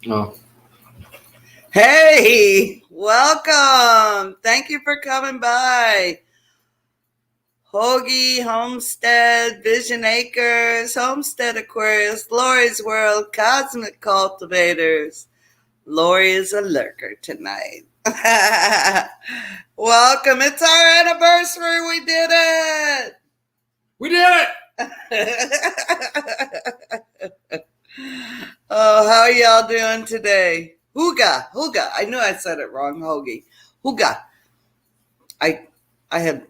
Oh. Hey, welcome. Thank you for coming by. Hoagie, Homestead, Vision Acres, Homestead Aquarius, Lori's World, Cosmic Cultivators. Lori is a lurker tonight. Welcome. It's our anniversary. We did it. We did it. Oh, how are y'all doing today? Hooga. I knew I said it wrong. Hoagie. Hooga. I had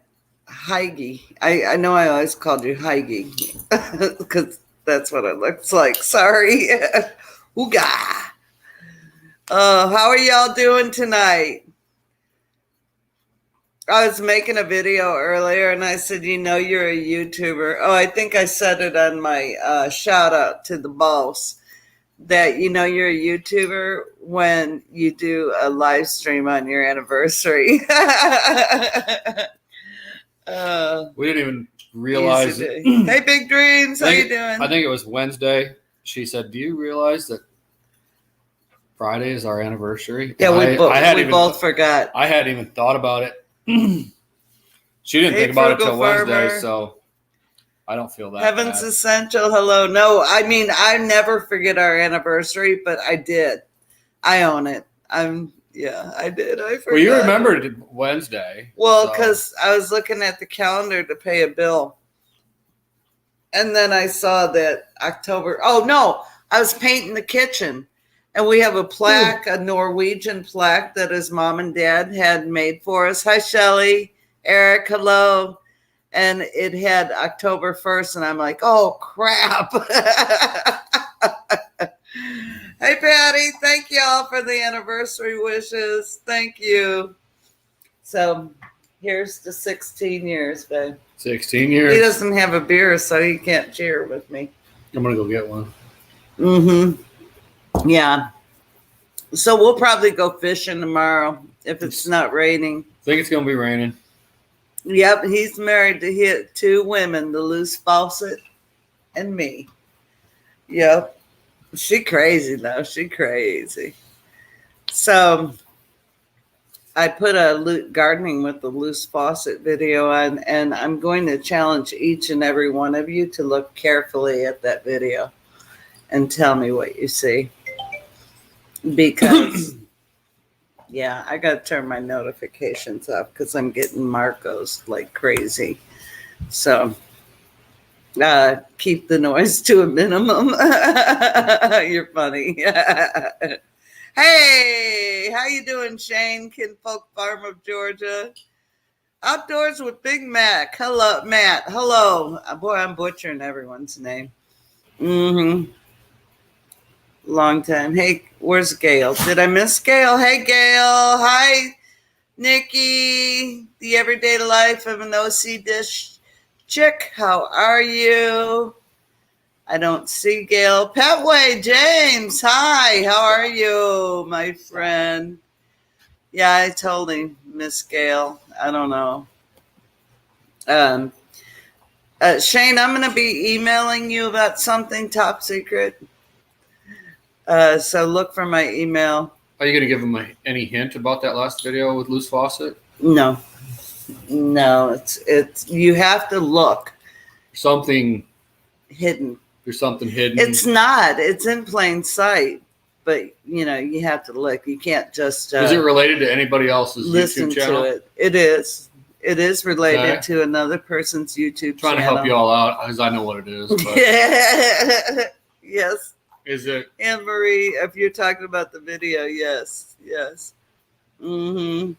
Heige. I know I always called you Heige because that's what it looks like. Sorry. Hooga. Oh, how are y'all doing tonight? I was making a video earlier and I said, you're a YouTuber. Oh, I think I said it on my shout out to the boss that you're a YouTuber when you do a live stream on your anniversary. We didn't even realize it. Hey, Big Dreams, how you doing? I think it was Wednesday. She said, "Do you realize that Friday is our anniversary?" Yeah, we both forgot. I hadn't even thought about it. She didn't think about it till Wednesday, so I don't feel that Heaven's bad. Essential, hello. No, I mean, I never forget our anniversary, but I did. I own it. I did. I forgot. Well, you remembered Wednesday. Well, because I was looking at the calendar to pay a bill. And then I saw that October. Oh, no. I was painting the kitchen. And we have a plaque, a Norwegian plaque that his mom and dad had made for us. Hi, Shelly. Eric, hello. And it had October 1st. And I'm like, oh, crap. Hey, Patty. Thank y'all for the anniversary wishes. Thank you. So here's the 16 years, babe. 16 years. He doesn't have a beer, so he can't cheer with me. I'm going to go get one. Mm-hmm. Yeah. So we'll probably go fishing tomorrow if it's not raining. I think it's going to be raining. Yep. He's married to two women, the Loose Faucet and me. Yep. She crazy, though. She crazy. So I put a gardening with the Loose Faucet video on, and I'm going to challenge each and every one of you to look carefully at that video and tell me what you see. Because, yeah, I got to turn my notifications off because I'm getting Marcos like crazy. So keep the noise to a minimum. You're funny. Hey, how you doing, Shane? Kinfolk Farm of Georgia. Outdoors with Big Mac. Hello, Matt. Hello. Boy, I'm butchering everyone's name. Mm-hmm. Long time. Hey, where's Gail? Did I miss Gail? Hey, Gail. Hi, Nikki. The Everyday Life of an OC Dish Chick. How are you? I don't see Gail. Petway, James. Hi, how are you, my friend? Yeah, I told him, Miss Gail. I don't know. Shane, I'm going to be emailing you about something top secret. So look for my email. Are you going to give them any hint about that last video with Loose Faucet? No, it's you have to look. Something hidden. There's something hidden. It's not. It's in plain sight. But, you have to look. You can't just... is it related to anybody else's YouTube channel? To it. It is. It is related to another person's YouTube channel. Trying to help you all out, because I know what it is. But. Yes. Is it? Anne-Marie, if you're talking about the video, yes. Mm-hmm.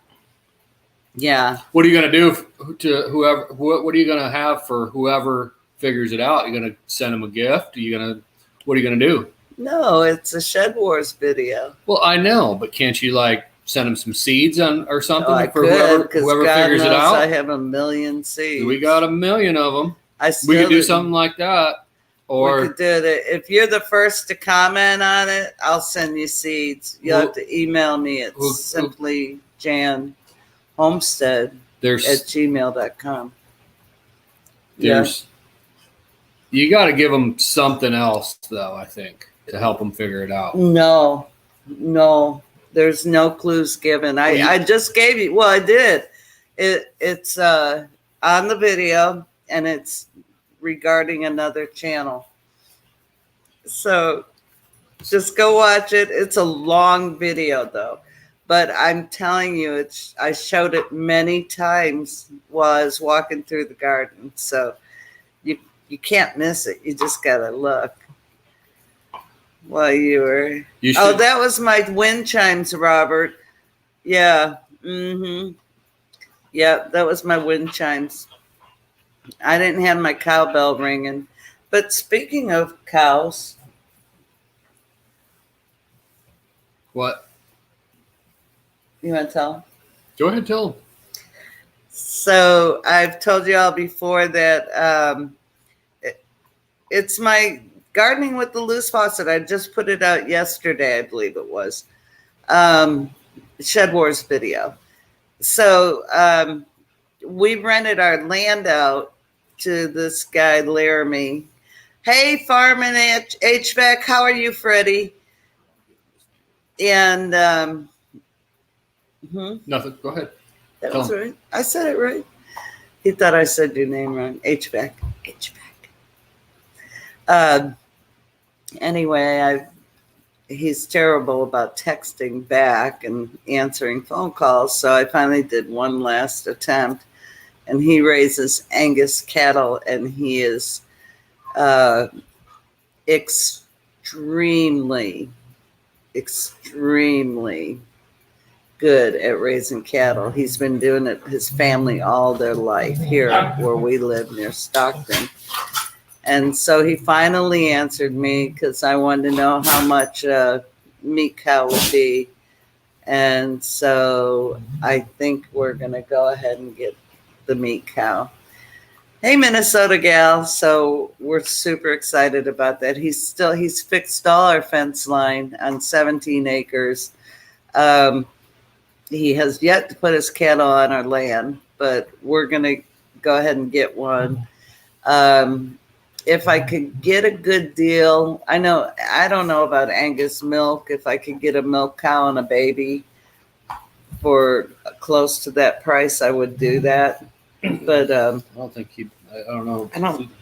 Yeah. What are you going to do to whoever? What are you going to have for whoever figures it out? You're going to send them a gift? What are you going to do? No, it's a Shed Wars video. Well, I know, but can't you send them some seeds or something for whoever figures it out? I have 1 million seeds. We got 1 million of them. We could do something like that. Or we could do it. If you're the first to comment on it, I'll send you seeds. You'll have to email me at simplyjanhomestead at gmail.com. You got to give them something else, though, I think, to help them figure it out. No, No, there's no clues given. I just gave you. Well, I did. It's on the video, and it's regarding another channel. So just go watch it. It's a long video though, but I'm telling you, I showed it many times while I was walking through the garden. So you can't miss it. You just gotta look while you were. Oh, that was my wind chimes, Robert. Yeah. Mm-hmm. Yeah, that was my wind chimes. I didn't have my cowbell ringing. But speaking of cows. What? You want to tell? Go ahead, tell them. So I've told you all before that it's my gardening with the loose faucet. I just put it out yesterday, I believe it was. Shed Wars video. So we rented our land out to this guy, Laramie. Hey, Farming HVAC, how are you, Freddie? And nothing. Go ahead. That was right. I said it right. He thought I said your name wrong. HVAC. Anyway, he's terrible about texting back and answering phone calls, so I finally did one last attempt. And he raises Angus cattle, and he is extremely good at raising cattle. He's been doing it, his family, all their life here where we live near Stockton. And so he finally answered me because I wanted to know how much meat cow would be. And so I think we're going to go ahead and get the meat cow. Hey, Minnesota gal. So we're super excited about that. He's fixed all our fence line on 17 acres. He has yet to put his cattle on our land, but we're going to go ahead and get one. If I could get a good deal, I don't know about Angus milk. If I could get a milk cow and a baby for close to that price, I would do that. But I don't think I don't know.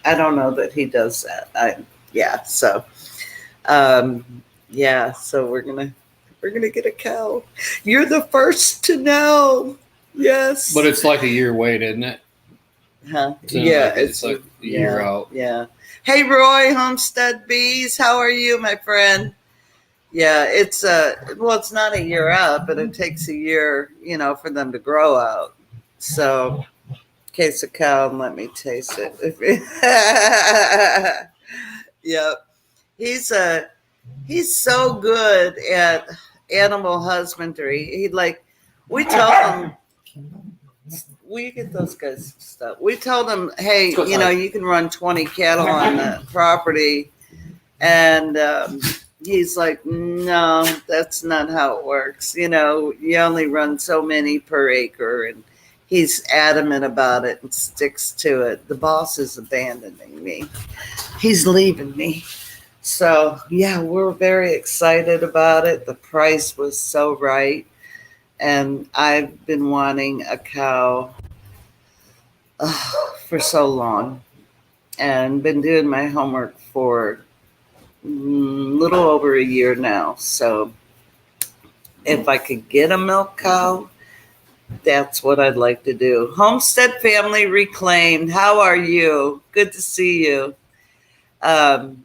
I don't know that he does that. So we're gonna get a cow. You're the first to know. Yes. But it's like a year wait, isn't it? Huh? It's like a year out. Yeah. Hey, Roy, Homestead Bees, how are you, my friend? Yeah, it's it's not a year out, but it takes a year, for them to grow out. So, case of cow, and let me taste it. Yep. He's so good at animal husbandry. We told him, will you get those guys stuff? We told him, hey, you can run 20 cattle on the property. And he's like, no, that's not how it works. You only run so many per acre. And he's adamant about it and sticks to it. The boss is abandoning me. He's leaving me. So, yeah, we're very excited about it. The price was so right. And I've been wanting a cow for so long and been doing my homework for a little over a year now. So if I could get a milk cow, that's what I'd like to do. Homestead Family Reclaimed. How are you? Good to see you. I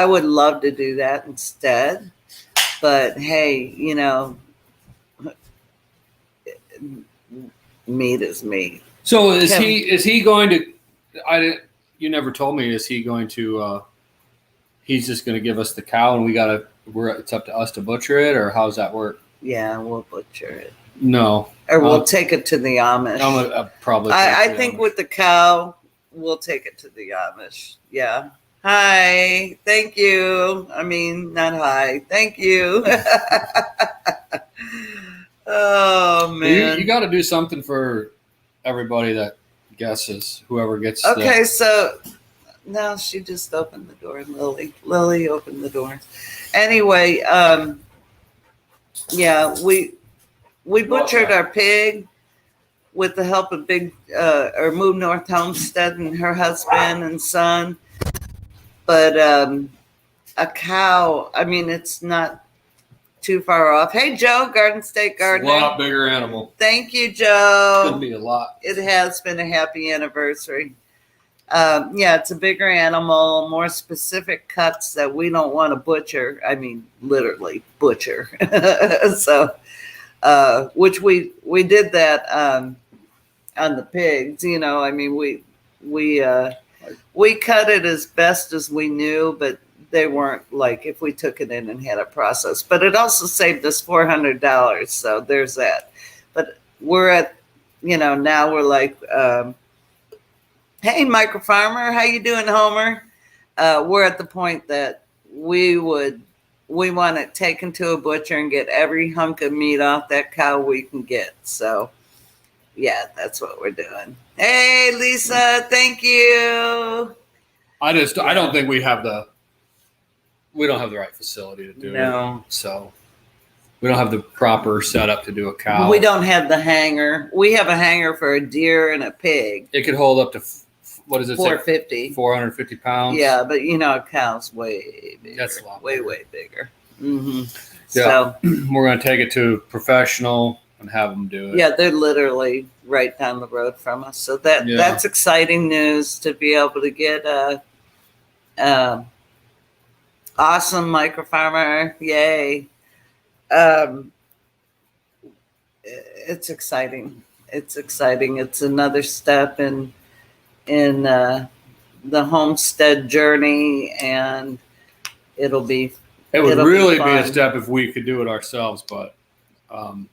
would love to do that instead. But hey, meat is meat. So is he going to? You never told me. Is he going to? He's just going to give us the cow, and it's up to us to butcher it, or how's that work? Yeah, we'll butcher it. No, or we'll take it to the Amish. I'm gonna probably. I think with the cow, we'll take it to the Amish. Yeah. Hi. Thank you. I mean, not hi. Thank you. Oh man. You got to do something for everybody that guesses. Whoever gets. Okay, so No, she just opened the door. Lily opened the door. Anyway, yeah, we butchered our pig with the help of or Move North Homestead and her husband and son. But a cow, I mean, it's not too far off. Hey, Joe, Garden State Gardener. A lot bigger animal. Thank you, Joe. It's gonna be a lot. It has been a happy anniversary. Yeah, it's a bigger animal, more specific cuts that we don't want to butcher. I mean, literally butcher. So, which we did that on the pigs. You know, I mean, we cut it as best as we knew, but they weren't like if we took it in and had it processed. But it also saved us $400. So there's that. But we're at, now we're like, hey, Micro Farmer, how you doing, Homer? We're at the point that we want it taken to a butcher and get every hunk of meat off that cow we can get. So, yeah, that's what we're doing. Hey, Lisa, thank you. I don't think we don't have the right facility to do it. So we don't have the proper setup to do a cow. We don't have the hanger. We have a hanger for a deer and a pig. It could hold up to, what is it? 450. 450 pounds. Yeah, but a cow's way bigger. That's a lot. Way bigger. Mm-hmm. Yeah. So we're going to take it to a professional and have them do it. Yeah, they're literally right down the road from us. So that's exciting news to be able to get a awesome Micro Farmer. Yay. It's exciting. It's another step in the homestead journey, and it would really be a step if we could do it ourselves, but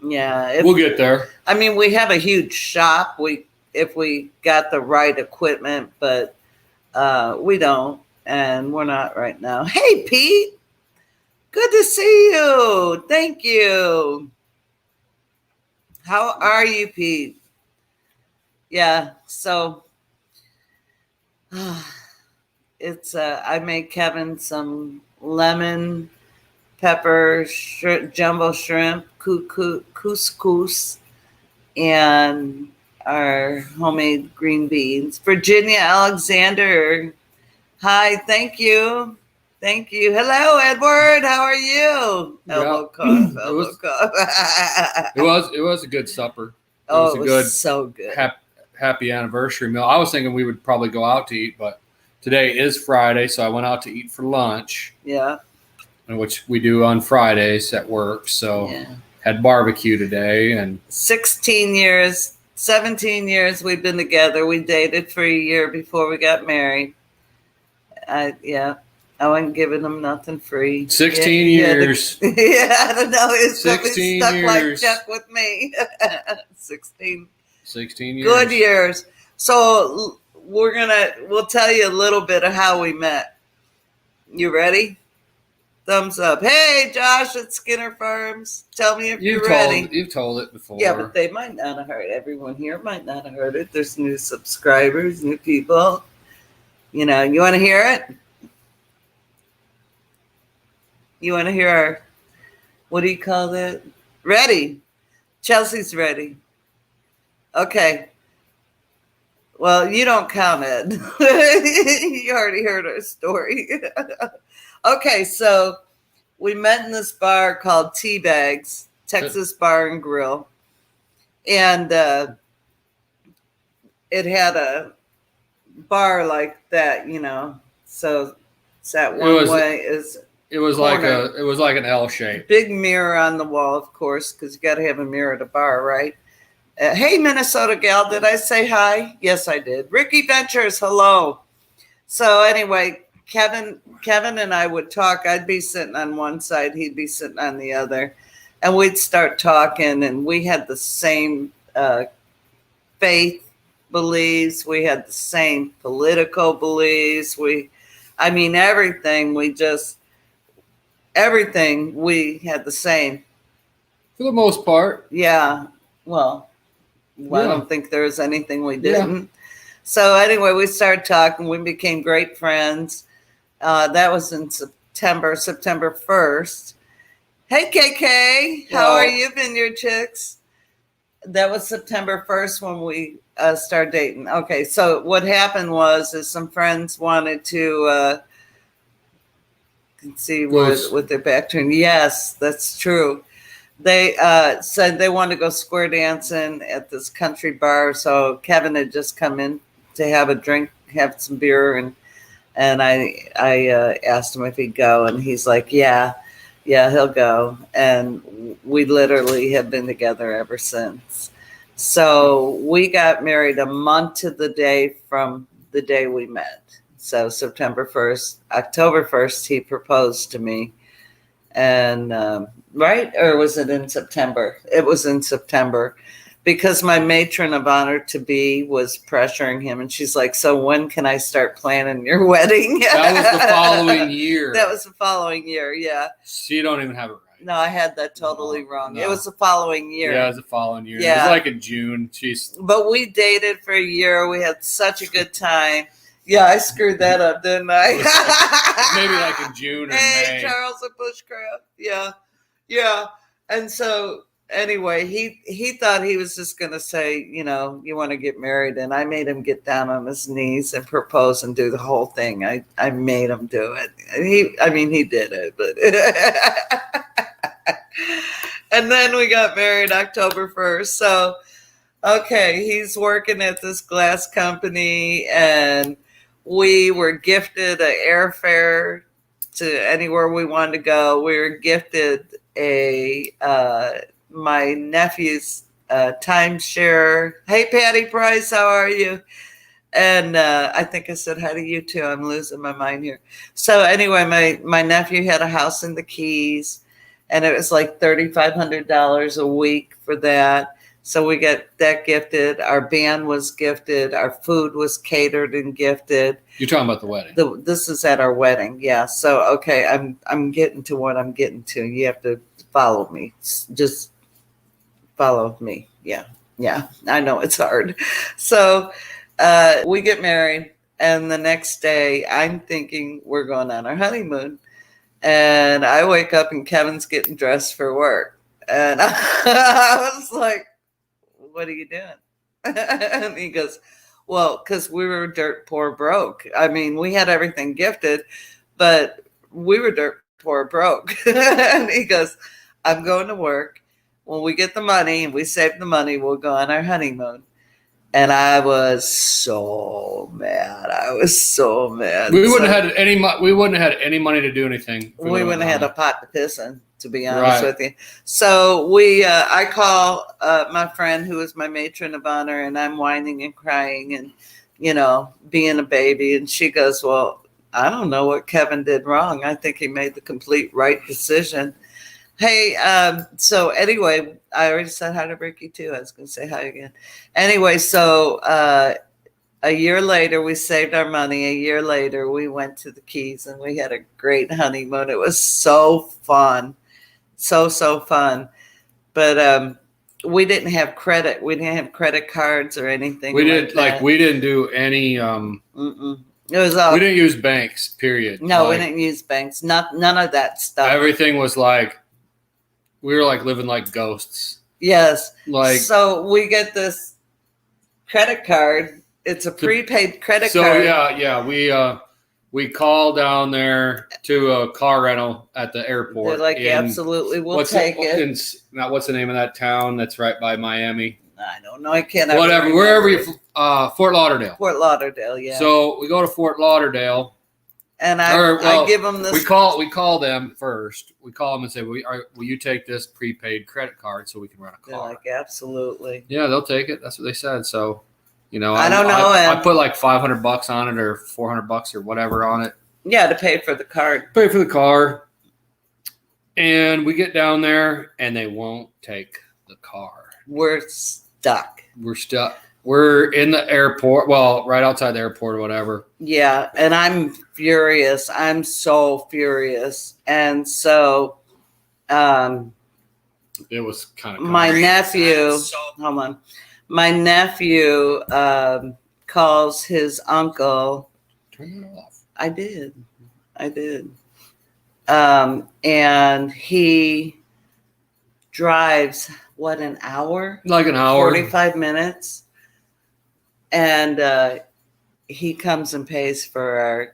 we'll get there. I mean, we have a huge shop. If we got the right equipment, but we don't, and we're not right now. Hey, Pete, good to see you. Thank you. How are you, Pete? Yeah, so it's I made Kevin some lemon pepper jumbo shrimp couscous and our homemade green beans. Virginia Alexander, hi, thank you. Hello, Edward, how are you? Elbow cough. It was a good supper. It was so good. Happy anniversary meal. I was thinking we would probably go out to eat, but today is Friday, so I went out to eat for lunch. Yeah. Which we do on Fridays at work. So had barbecue today, and 17 years we've been together. We dated for a year before we got married. I wasn't giving him nothing free. 16 years. I don't know. It's 16 stuck years. like Chuck with me. 16 years. Good years. So we'll tell you a little bit of how we met. You ready? Thumbs up. Hey, Josh at Skinner Farms. Tell me if you're ready. You've told it before. Yeah, but they might not have heard. Everyone here might not have heard it. There's new subscribers, new people. You want to hear it? You want to hear our, what do you call that? Ready. Chelsea's ready. Okay. Well, you don't count it. You already heard our story. Okay, so we met in this bar called Tea Bags, Texas Bar and Grill. And it had a bar like that, so it's that one way is it was corner. It was like an L shape. Big mirror on the wall, of course, because you got to have a mirror at a bar, right? Hey, Minnesota gal, did I say hi? Yes, I did. Ricky Ventures, hello. So anyway, Kevin and I would talk. I'd be sitting on one side, he'd be sitting on the other, and we'd start talking. And we had the same faith beliefs. We had the same political beliefs. Everything we had the same. For the most part. Yeah. Well, I don't think there was anything we didn't. So anyway, we started talking. We became great friends. That was in September 1st. Hey, KK, how are you, Vineyard Chicks? That was September 1st when we started dating. Okay, so what happened is some friends wanted to see with their back turned. Yes, that's true. They said they wanted to go square dancing at this country bar. So Kevin had just come in to have a drink, have some beer, and I asked him if he'd go, and he's like, yeah, he'll go. And we literally have been together ever since. So we got married a month to the day from the day we met. So September 1st, October 1st, he proposed to me. And right? Or was it in September? It was in September because my matron of honor to be was pressuring him. And she's like, so when can I start planning your wedding? That was the following year. That was the following year, yeah. So you don't even have it right. No, I had that totally wrong. No. It was the following year. Yeah, it was the following year. Yeah. It was like in June. Jeez. But we dated for a year. We had such a good time. Yeah, I screwed that up, didn't I? Maybe like in June or May. May. Charles and Bushcraft. Yeah. And so anyway, he thought he was just going to say, you want to get married. And I made him get down on his knees and propose and do the whole thing. I made him do it. He did it. But and then we got married October 1st. So, okay, he's working at this glass company, and we were gifted an airfare to anywhere we wanted to go. We were gifted my nephew's timeshare. Hey, Patty Price, how are you? And I think I said hi to you too. I'm losing my mind here. So anyway, my nephew had a house in the Keys, and it was like $3,500 a week for that. So we got that gifted. Our band was gifted. Our food was catered and gifted. You're talking about the wedding. This is at our wedding, yeah. So okay, I'm getting to what I'm getting to. You have to follow me. Just follow me. Yeah. I know it's hard. So we get married, and the next day I'm thinking we're going on our honeymoon. And I wake up and Kevin's getting dressed for work. And I was like, what are you doing? And he goes, well, because we were dirt poor broke. I mean, we had everything gifted, but we were dirt poor broke. And he goes, I'm going to work. When we get the money and we save the money, we'll go on our honeymoon. And I was so mad. We wouldn't have had any. We wouldn't have had any money to do anything. We wouldn't have had a pot to piss in, to be honest with you. So I call my friend who is my matron of honor, and I'm whining and crying and, being a baby. And she goes, well, I don't know what Kevin did wrong. I think he made the complete right decision. Hey, so anyway, I already said hi to Ricky too. I was going to say hi again. Anyway, so a year later, we saved our money. A year later, we went to the Keys and we had a great honeymoon. It was so fun. So fun. But we didn't have credit. We didn't have credit cards or anything. We didn't do any. It was all, we didn't use banks, period. No, we didn't use banks. None of that stuff. Everything was like, we were like living like ghosts. Yes. Like, so we get this credit card. It's a prepaid credit card. So yeah, we called down there to a car rental at the airport. They're like, absolutely, we'll take it. What's the name of that town that's right by Miami? I don't know. I can't. Whatever, wherever you, Fort Lauderdale. Fort Lauderdale, yeah. So we go to Fort Lauderdale. And I give them this. We call them first. We call them and say, will you take this prepaid credit card so we can rent a car? They're like, absolutely. Yeah, they'll take it. That's what they said. So, I don't know. I put like $500 on it or $400 or whatever on it. Yeah, to pay for the card. Pay for the car. And we get down there and they won't take the car. We're stuck. We're in the airport, well, right outside the airport or whatever. Yeah, and I'm furious. I'm so furious. And so it was kind of my nephew, hold on. My nephew calls his uncle. Turn it off. I did. And he drives, what, an hour? Like an hour. 45 minutes. And he comes and pays for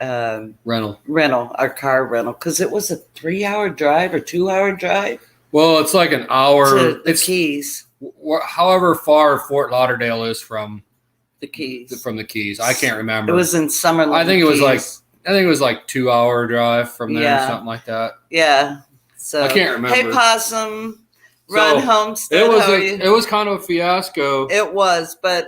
our rental, our car rental, because it was a 3-hour drive or 2-hour drive. Well, it's like an hour. To the Keys. However far Fort Lauderdale is from the Keys. From the Keys. I can't remember. It was in Summerlin. I think it was like 2-hour drive from there, or something like that. Yeah. So I can't remember. Hey, Possum, run Homestead. It was kind of a fiasco. It was, but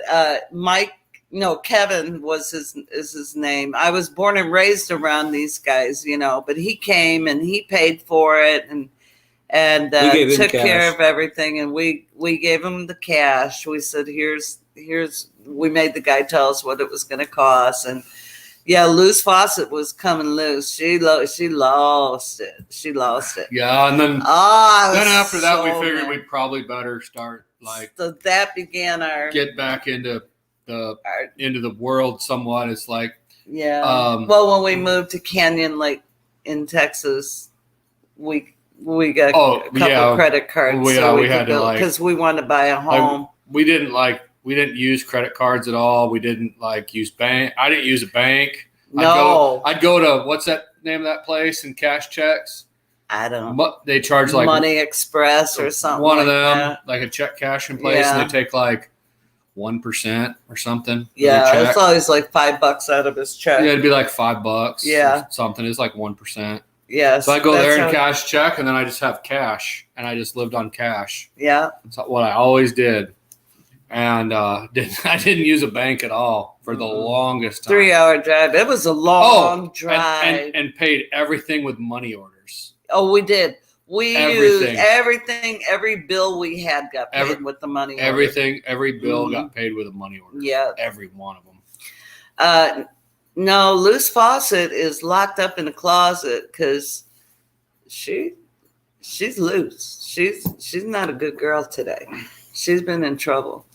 Kevin was his name. I was born and raised around these guys, but he came and he paid for it and took care of everything, and we gave him the cash. We said, here's we made the guy tell us what it was going to cost. And yeah, loose faucet was coming loose. She lost it. Yeah, and then after that, we figured we'd probably better start so that began our get back into the world somewhat. It's like well, when we moved to Canyon Lake in Texas, we got a couple of credit cards. We had to because we wanted to buy a home. We didn't use credit cards at all. We didn't use bank. I didn't use a bank. No. I'd go to, what's that name of that place, and cash checks? I don't know. They charge like Money Express or something. One of them, like a check cash in place, and they take like 1% or something. Yeah, it's always like $5 out of his check. Yeah, it'd be like $5. Yeah, or something. It's like 1%. Yeah. So I go there and cash check, and then I just have cash, and I just lived on cash. Yeah. That's what I always did. And I didn't use a bank at all for the longest time. 3-hour drive. It was a long drive. And paid everything with money orders. Oh, we did. We used everything. Every bill we had got paid with the money order. Every bill got paid with a money order. Yeah. Every one of them. No, Loose Faucet is locked up in a closet because she's loose. She's not a good girl today. She's been in trouble.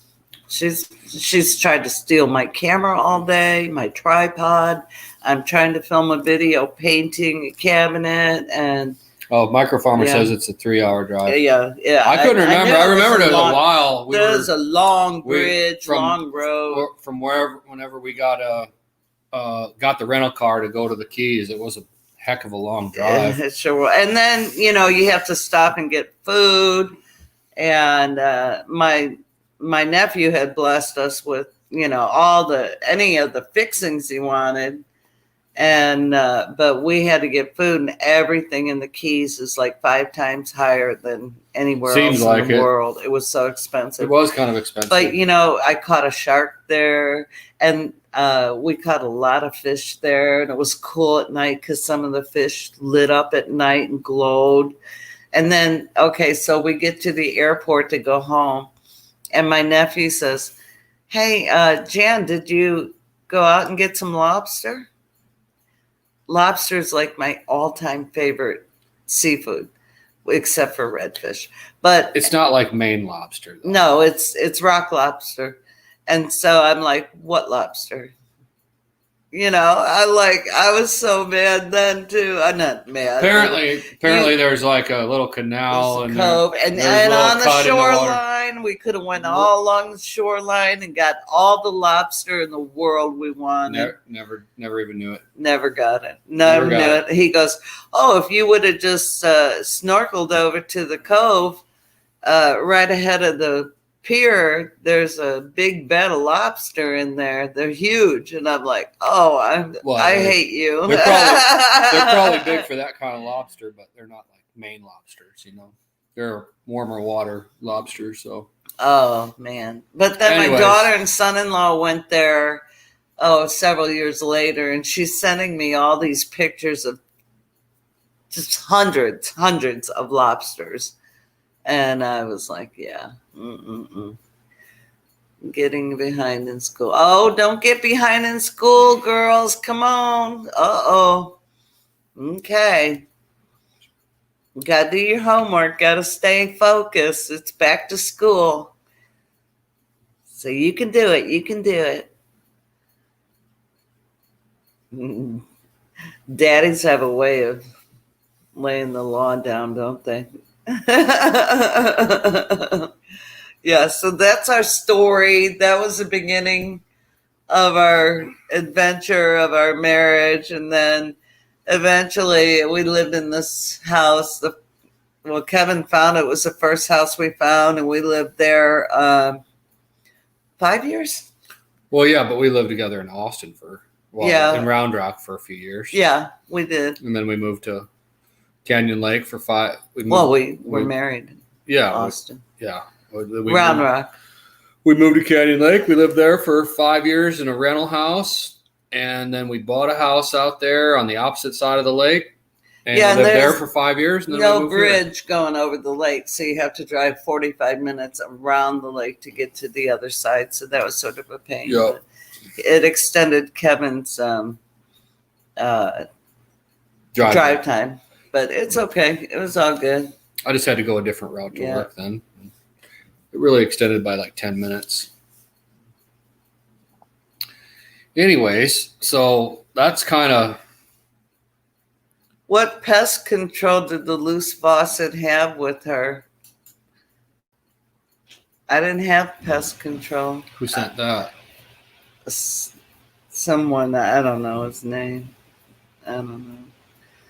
She's tried to steal my camera all day, my tripod. I'm trying to film a video painting a cabinet, and Microfarmer says it's a 3-hour drive. Yeah. I couldn't remember. I remembered it was a while. There was a long bridge, long road. From whenever we got the rental car to go to the Keys, it was a heck of a long drive. It sure was. And then you have to stop and get food. And my nephew had blessed us with any of the fixings he wanted, and but we had to get food, and everything in the Keys is like 5 times higher than anywhere else in the world. It was so expensive. It was kind of expensive. But I caught a shark there, and we caught a lot of fish there, and it was cool at night because some of the fish lit up at night and glowed. And then, so we get to the airport to go home, and my nephew says, "Hey, Jan, did you go out and get some lobster?" Lobster is like my all-time favorite seafood, except for redfish. But it's not like Maine lobster, though. No, it's rock lobster. And so I'm like, "What lobster?" I was so mad then too. I'm not mad. Apparently there's like a little canal and cove, and on the shoreline, we could have went all along the shoreline and got all the lobster in the world we wanted. Never even knew it. Never got it. Never knew it. He goes, "Oh, if you would have just snorkeled over to the cove right ahead of the pier, there's a big bed of lobster in there. They're huge." And I'm like, I hate you. They're probably big for that kind of lobster, but they're not like Maine lobsters, They're warmer water lobsters, so. Oh, man. But then my daughter and son-in-law went there, several years later, and she's sending me all these pictures of just hundreds of lobsters. And I was like, yeah. Getting behind in school. Oh, don't get behind in school, girls. Come on. Okay. Got to do your homework. Got to stay focused. It's back to school. So you can do it. You can do it. Daddies have a way of laying the law down, don't they? Yeah, so that's our story. That was the beginning of our adventure, of our marriage. And then eventually we lived in this house. Well, Kevin found it was the first house we found, and we lived there 5 years. Well, yeah, but we lived together in Austin in Round Rock for a few years. Yeah, we did. And then we moved to Canyon Lake for 5. We were married. Yeah, Austin. Round Rock. We moved to Canyon Lake. We lived there for 5 years in a rental house, and then we bought a house out there on the opposite side of the lake. And yeah, we lived there for 5 years. And then no bridge going over the lake, so you have to drive 45 minutes around the lake to get to the other side. So that was sort of a pain. Yep. It extended Kevin's drive time, but it's okay. It was all good. I just had to go a different route to work then. It really extended by like 10 minutes. Anyways, so that's kind of... What pest control did the loose faucet have with her? I didn't have pest control. Who sent that? Someone, I don't know his name. I don't know.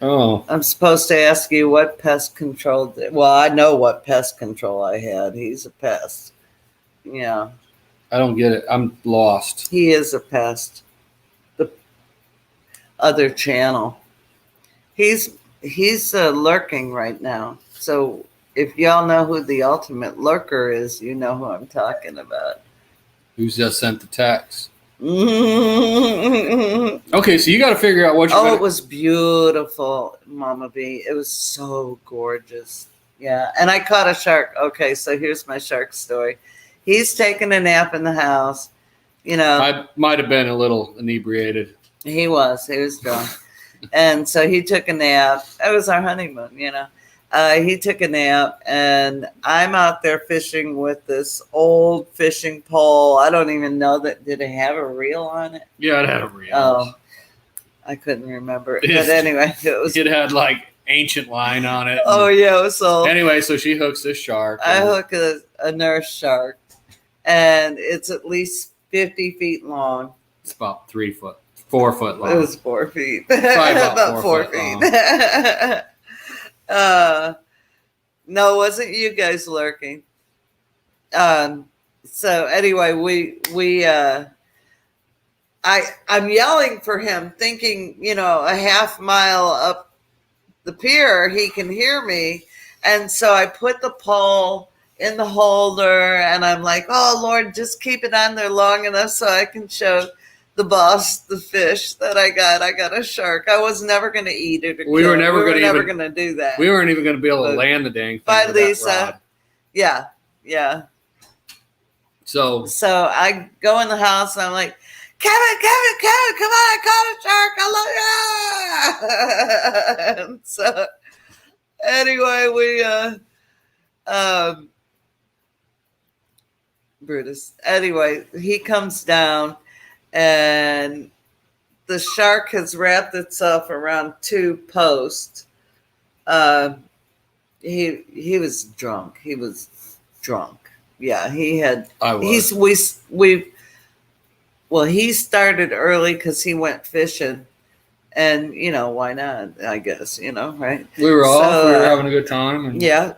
Oh. I'm supposed to ask you what pest control well, I know what pest control I had. He's a pest. Yeah. I don't get it. I'm lost. He is a pest. The other channel. He's lurking right now. So if y'all know who the ultimate lurker is, you know who I'm talking about. Who's just sent the text? Okay, so you got to figure out what you're it was beautiful, Mama B. It was so gorgeous. Yeah, and I caught a shark. Okay, so here's my shark story. He's taking a nap in the house. You know, I might have been a little inebriated. He was drunk. And so he took a nap. It was our honeymoon, you know. He took a nap, and I'm out there fishing with this old fishing pole. I don't even know did it have a reel on it? Yeah, it had a reel. Oh, I couldn't remember it. But anyway, it had like ancient line on it. Oh, yeah, it was old. Anyway, so she hooks this shark. I hook a nurse shark, and it's at least 50 feet long. It's about 4 foot long. It was 4 feet. Probably about 4 feet. No, it wasn't you guys lurking. So anyway, I'm yelling for him, thinking, you know, a half mile up the pier, he can hear me. And so I put the pole in the holder, and I'm like, oh Lord, just keep it on there long enough so I can show the boss the fish that I got. I got a shark. I was never going to eat it. We were never going to do that. We weren't even going to be able to land the dang thing. Bye, Lisa. Yeah. So I go in the house, and I'm like, Kevin, come on, I caught a shark. I love you. And so anyway, Brutus. Anyway, he comes down, and the shark has wrapped itself around 2 posts. He was drunk. He was drunk. Yeah, he had. I was. He started early because he went fishing, and you know why not? I guess right. We were off. We were having a good time. And yeah,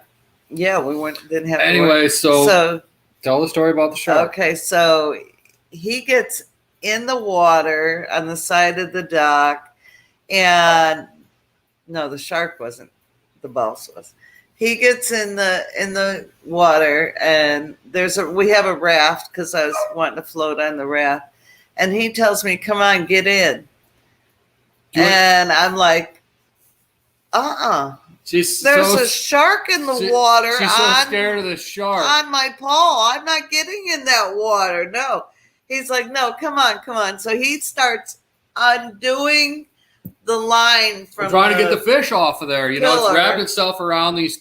we didn't have. Anyway, so tell the story about the shark. Okay, so he gets in the water on the side of the dock, and no, the shark wasn't. The boss was. He gets in the water, and we have a raft because I was wanting to float on the raft, and he tells me, "Come on, get in," and I'm like, There's a shark in the water. She's so scared of the shark on my pole. I'm not getting in that water. No. He's like, no, come on. So he starts undoing the line from trying to get the fish off of there. It's wrapped itself around these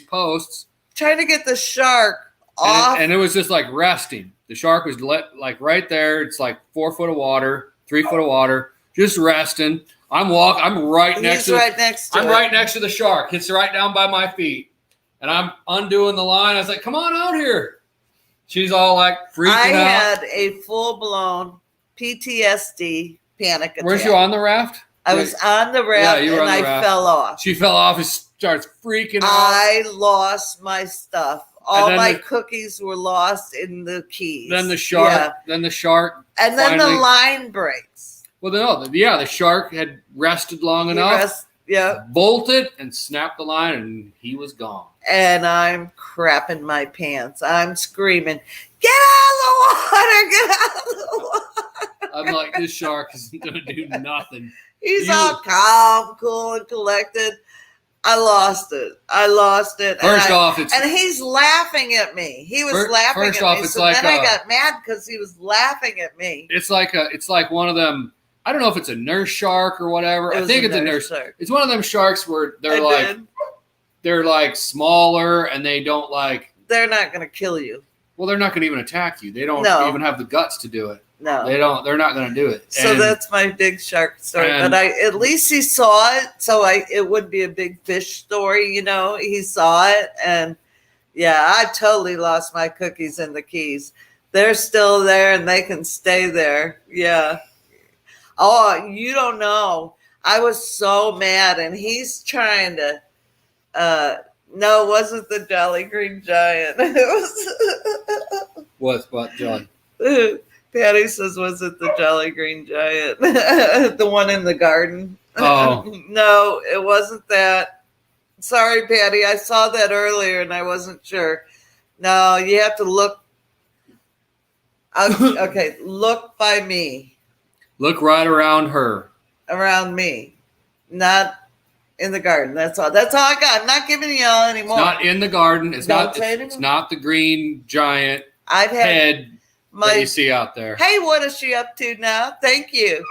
posts. Trying to get the shark off. And it was just like resting. The shark was like right there. It's like 4 foot of water, 3 foot of water, just resting. I'm right next to I'm right next to the shark. It's right down by my feet. And I'm undoing the line. I was like, come on out here. She's all like freaking out. I had a full-blown PTSD panic attack. Weren't you on the raft? I was on the raft and I fell off. She fell off and starts freaking out. I lost my stuff. All my cookies were lost in the keys. Then the shark. Yeah. Then the shark. And then the line breaks. Well, no, the shark had rested long enough. Bolted and snapped the line, and he was gone. And I'm crapping my pants. I'm screaming, "Get out of the water! Get out of the water!" I'm like, this shark isn't going to do nothing. He's all calm, cool, and collected. I lost it. First off, and he's laughing at me. He was laughing at me. So then I got mad because he was laughing at me. It's like one of them. I don't know if it's a nurse shark or whatever. I think it's a nurse shark. It's one of them sharks where they're like smaller and they don't like. They're not going to kill you. Well, they're not going to even attack you. They don't even have the guts to do it. No, they don't. They're not going to do it. So that's my big shark story. But at least he saw it, so it would be a big fish story. He saw it, and I totally lost my cookies and the keys. They're still there, and they can stay there. Yeah. Oh, you don't know. I was so mad, and he's trying to. No, it wasn't the Jolly Green Giant. It was what Jolly? Patty says, was it the Jolly Green Giant? The one in the garden? Oh. No, it wasn't that. Sorry, Patty. I saw that earlier and I wasn't sure. No, you have to look. Okay, look by me. Look right around her. Around me. Not in the garden. That's all. That's all I got. I'm not giving you all anymore. It's not in the garden. It's not the green giant head that you see out there. Hey, what is she up to now? Thank you.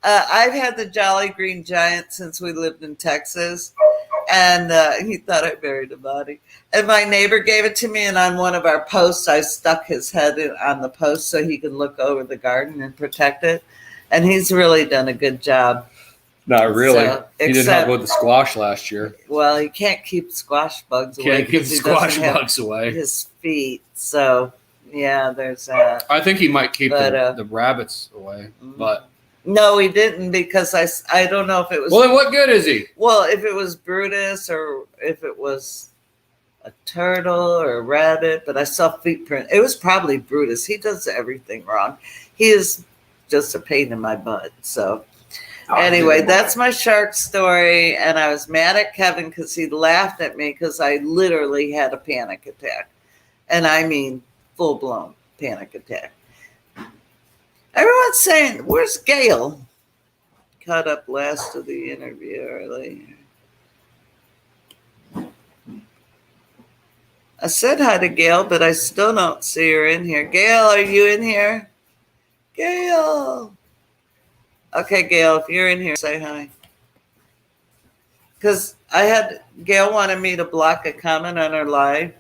I've had the Jolly Green Giant since we lived in Texas, and he thought I buried a body. And my neighbor gave it to me, and on one of our posts, I stuck his head on the post so he could look over the garden and protect it. And he's really done a good job. Not really. He didn't help with the squash last year. Well, he can't keep squash bugs away. Can't keep squash bugs away. His feet. So, yeah, there's that. I think he might keep the rabbits away, but. No, he didn't because I don't know if it was. Well, then what good is he? Well, if it was Brutus or if it was a turtle or a rabbit, but I saw feet print. It was probably Brutus. He does everything wrong. He is just a pain in my butt. So anyway, that's my shark story. And I was mad at Kevin because he laughed at me because I literally had a panic attack. And I mean full-blown panic attack. Everyone's saying, where's Gail? Caught up last of the interview early. I said hi to Gail, but I still don't see her in here. Gail, are you in here? Gail. Okay, Gail, if you're in here, say hi. Because Gail wanted me to block a comment on her live,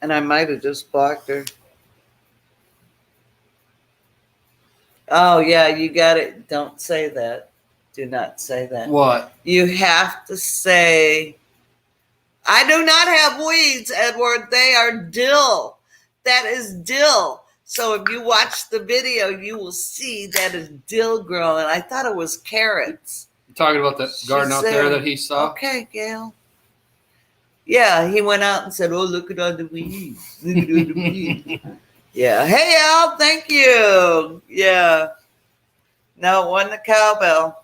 and I might have just blocked her. Oh, yeah, you got it. Don't say that. Do not say that. What? You have to say, I do not have weeds, Edward. They are dill. That is dill. So if you watch the video, you will see that is dill growing. I thought it was carrots. You're talking about that garden out there that he saw? Okay, Gail. Yeah, he went out and said, oh, look at all the weeds. Look at all the weeds. Yeah. Hey, Al, thank you. Yeah. No, it wasn't a cowbell.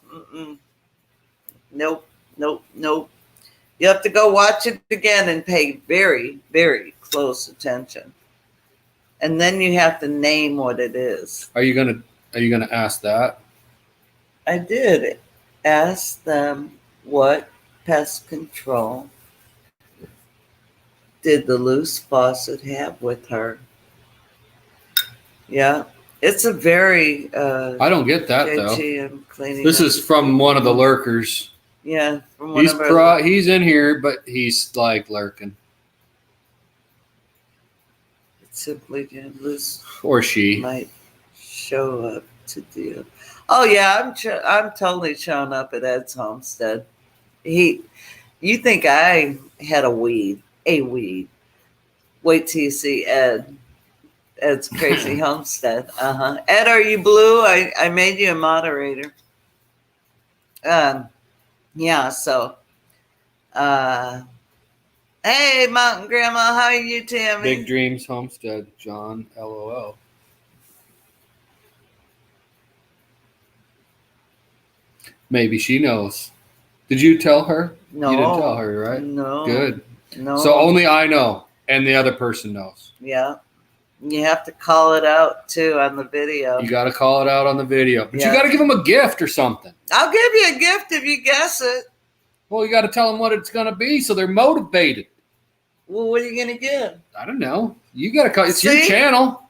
Nope. You have to go watch it again and pay very, very close attention. And then you have to name what it is. Are you gonna ask that? I did ask them what pest control did the loose faucet have with her. Yeah, it's a very. I don't get that though. This is from one of the lurkers. Yeah, from one of our. He's in here, but he's like lurking. Simply Liz or she might show up to deal. Oh yeah, I'm totally showing up at Ed's homestead. You think I had a weed? Wait till you see Ed. Ed's crazy homestead. Ed, are you blue? I made you a moderator. Yeah. So, hey, Mountain Grandma, how are you, Tammy? Big Dreams Homestead, John. LOL. Maybe she knows. Did you tell her? No. You didn't tell her, right? No. Good. No. So only I know, and the other person knows. Yeah. You have to call it out too on the video. You got to call it out on the video, but you got to give them a gift or something. I'll give you a gift if you guess it. Well, you got to tell them what it's going to be so they're motivated. Well, what are you going to give? I don't know. You got to call. It's your channel.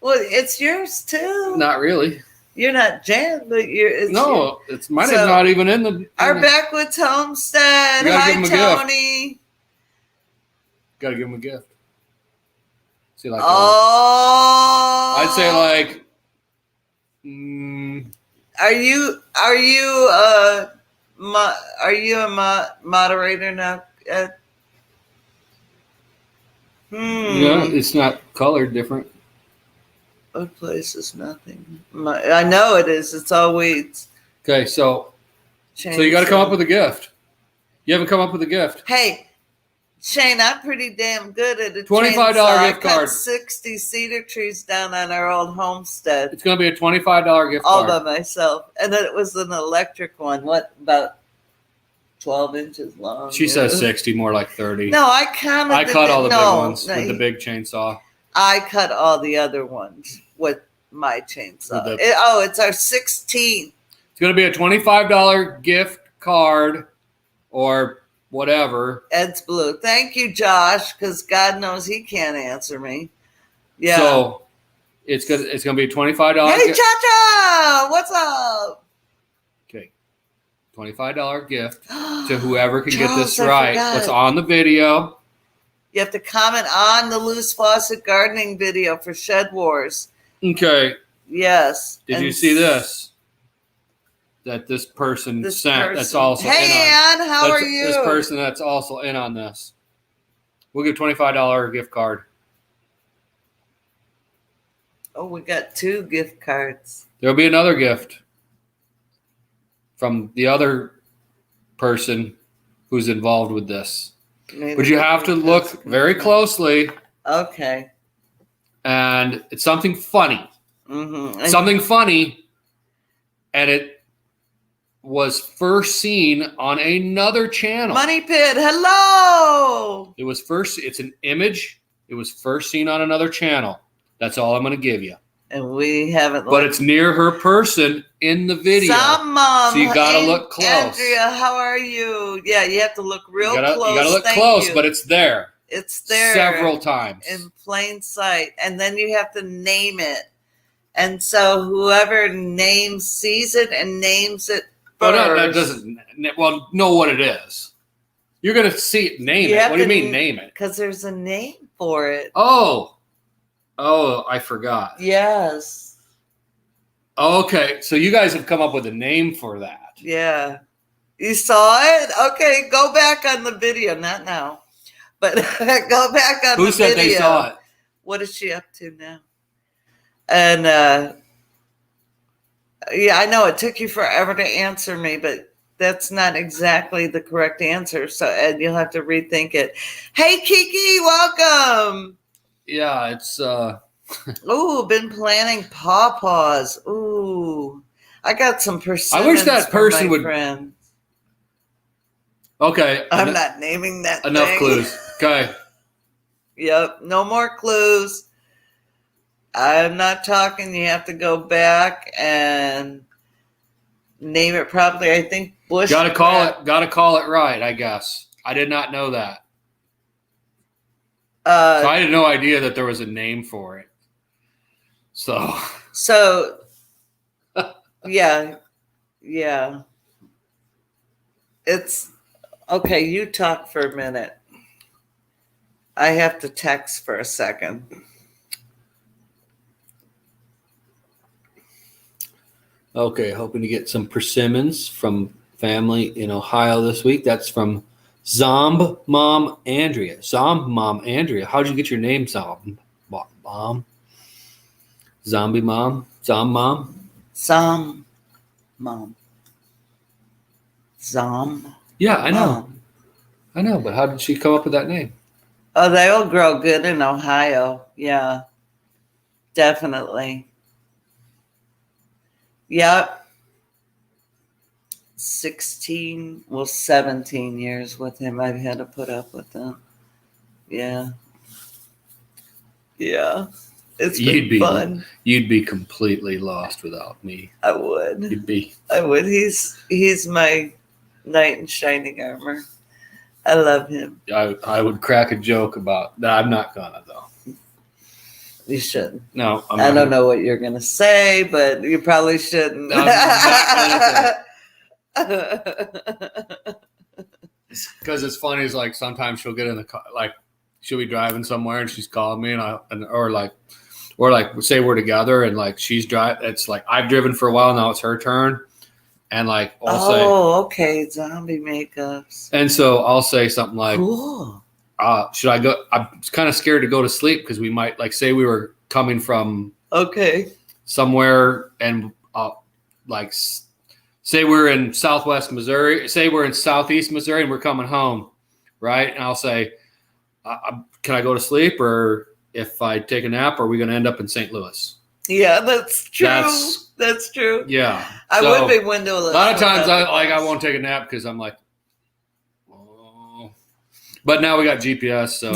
Well, it's yours too. Not really. You're not Jan, but you're. No, it's mine. Is not even in the. Our Backwoods Homestead. Hi, Tony. Got to give him a gift. See, like, I'd say like. Are you a moderator now? Yeah, it's not colored different. What place is nothing? I know it is. It's all weeds. Okay, so you got to come up with a gift. You haven't come up with a gift. Hey, Shane, I'm pretty damn good at a $25 gift card. I cut 60 cedar trees down on our old homestead. It's going to be a $25 gift all card. All by myself. And then it was an electric one. What, about 12 inches long? She says 60, more like 30. No, I counted. I cut all the big ones with the big chainsaw. I cut all the other ones with my chainsaw. It's our 16th. It's going to be a $25 gift card or whatever. Ed's blue. Thank you, Josh, because God knows he can't answer me. Yeah. So it's going to be a $25. Hey, Cha-Cha! What's up? Okay. $25 gift to whoever can get this right. What's on the video. You have to comment on the Loose Faucet gardening video for Shed Wars. Okay. Yes. Did you see this? That this person sent. That's also in on. Hey, Ann, how are you? This person that's also in on this. We'll give $25 gift card. Oh, we got 2 gift cards. There'll be another gift from the other person who's involved with this. But you have to look very closely. Okay. And it's something funny. Mm-hmm. Something funny. And it was first seen on another channel. Money Pit, hello. It's an image. It was first seen on another channel. That's all I'm going to give you. And we haven't But it's near her person in the video. So you got to look close. Andrea, how are you? Yeah, you have to look real close. You got to look close, but it's there. It's there. Several times. In plain sight. And then you have to name it. And so whoever sees it and names it first. Well, that doesn't, know what it is. You're going to see it, name it. What do you mean name it? Because there's a name for it. Oh, I forgot. Yes. Okay, so you guys have come up with a name for that. Yeah. You saw it? Okay, go back on the video. Not now. But go back on the video. Who said they saw it? What is she up to now? And, yeah, I know it took you forever to answer me, but that's not exactly the correct answer. So, Ed, you'll have to rethink it. Hey, Kiki, welcome. Yeah, it's Ooh, been planning pawpaws. Ooh, I got some persimmons. I wish that person would. Friend. Okay, I'm not naming that. Enough clues. Okay. Yep, no more clues. I'm not talking. You have to go back and name it properly. I think bush. Got to call it right. I guess I did not know that. So I had no idea that there was a name for it. So yeah. It's okay. You talk for a minute. I have to text for a second. Okay, hoping to get some persimmons from family in Ohio this week. That's from Zomb Mom Andrea. Zomb Mom Andrea. How'd you get your name, Zomb Mom? Zombie Mom? Zomb Mom? Zom Mom. Zom. Yeah, I know. Mom. I know, but how did she come up with that name? Oh, they will grow good in Ohio. Yeah, definitely. Yep. 17 years with him. I've had to put up with them. Yeah. Yeah. It's been fun. You'd be completely lost without me. I would. You'd be. I would. He's my knight in shining armor. I love him. I would crack a joke about that. I'm not gonna though. You shouldn't. No, I don't know what you're gonna say, but you probably shouldn't. Because it's funny. It's like sometimes she'll get in the car, like she'll be driving somewhere and she's calling me, or like say we're together and like she's driving. It's like I've driven for a while now. It's her turn, and like I'll say, okay, zombie makeups. And so I'll say something like, cool. Should I go? I'm kind of scared to go to sleep because we might like say we were coming from somewhere and like say we're in Southwest Missouri, say we're in Southeast Missouri and we're coming home, right? And I'll say, can I go to sleep, or if I take a nap, are we going to end up in St. Louis? Yeah, that's true. That's true. Yeah, I would be windowless. A lot of times I won't take a nap because I'm like. But now we got GPS, so.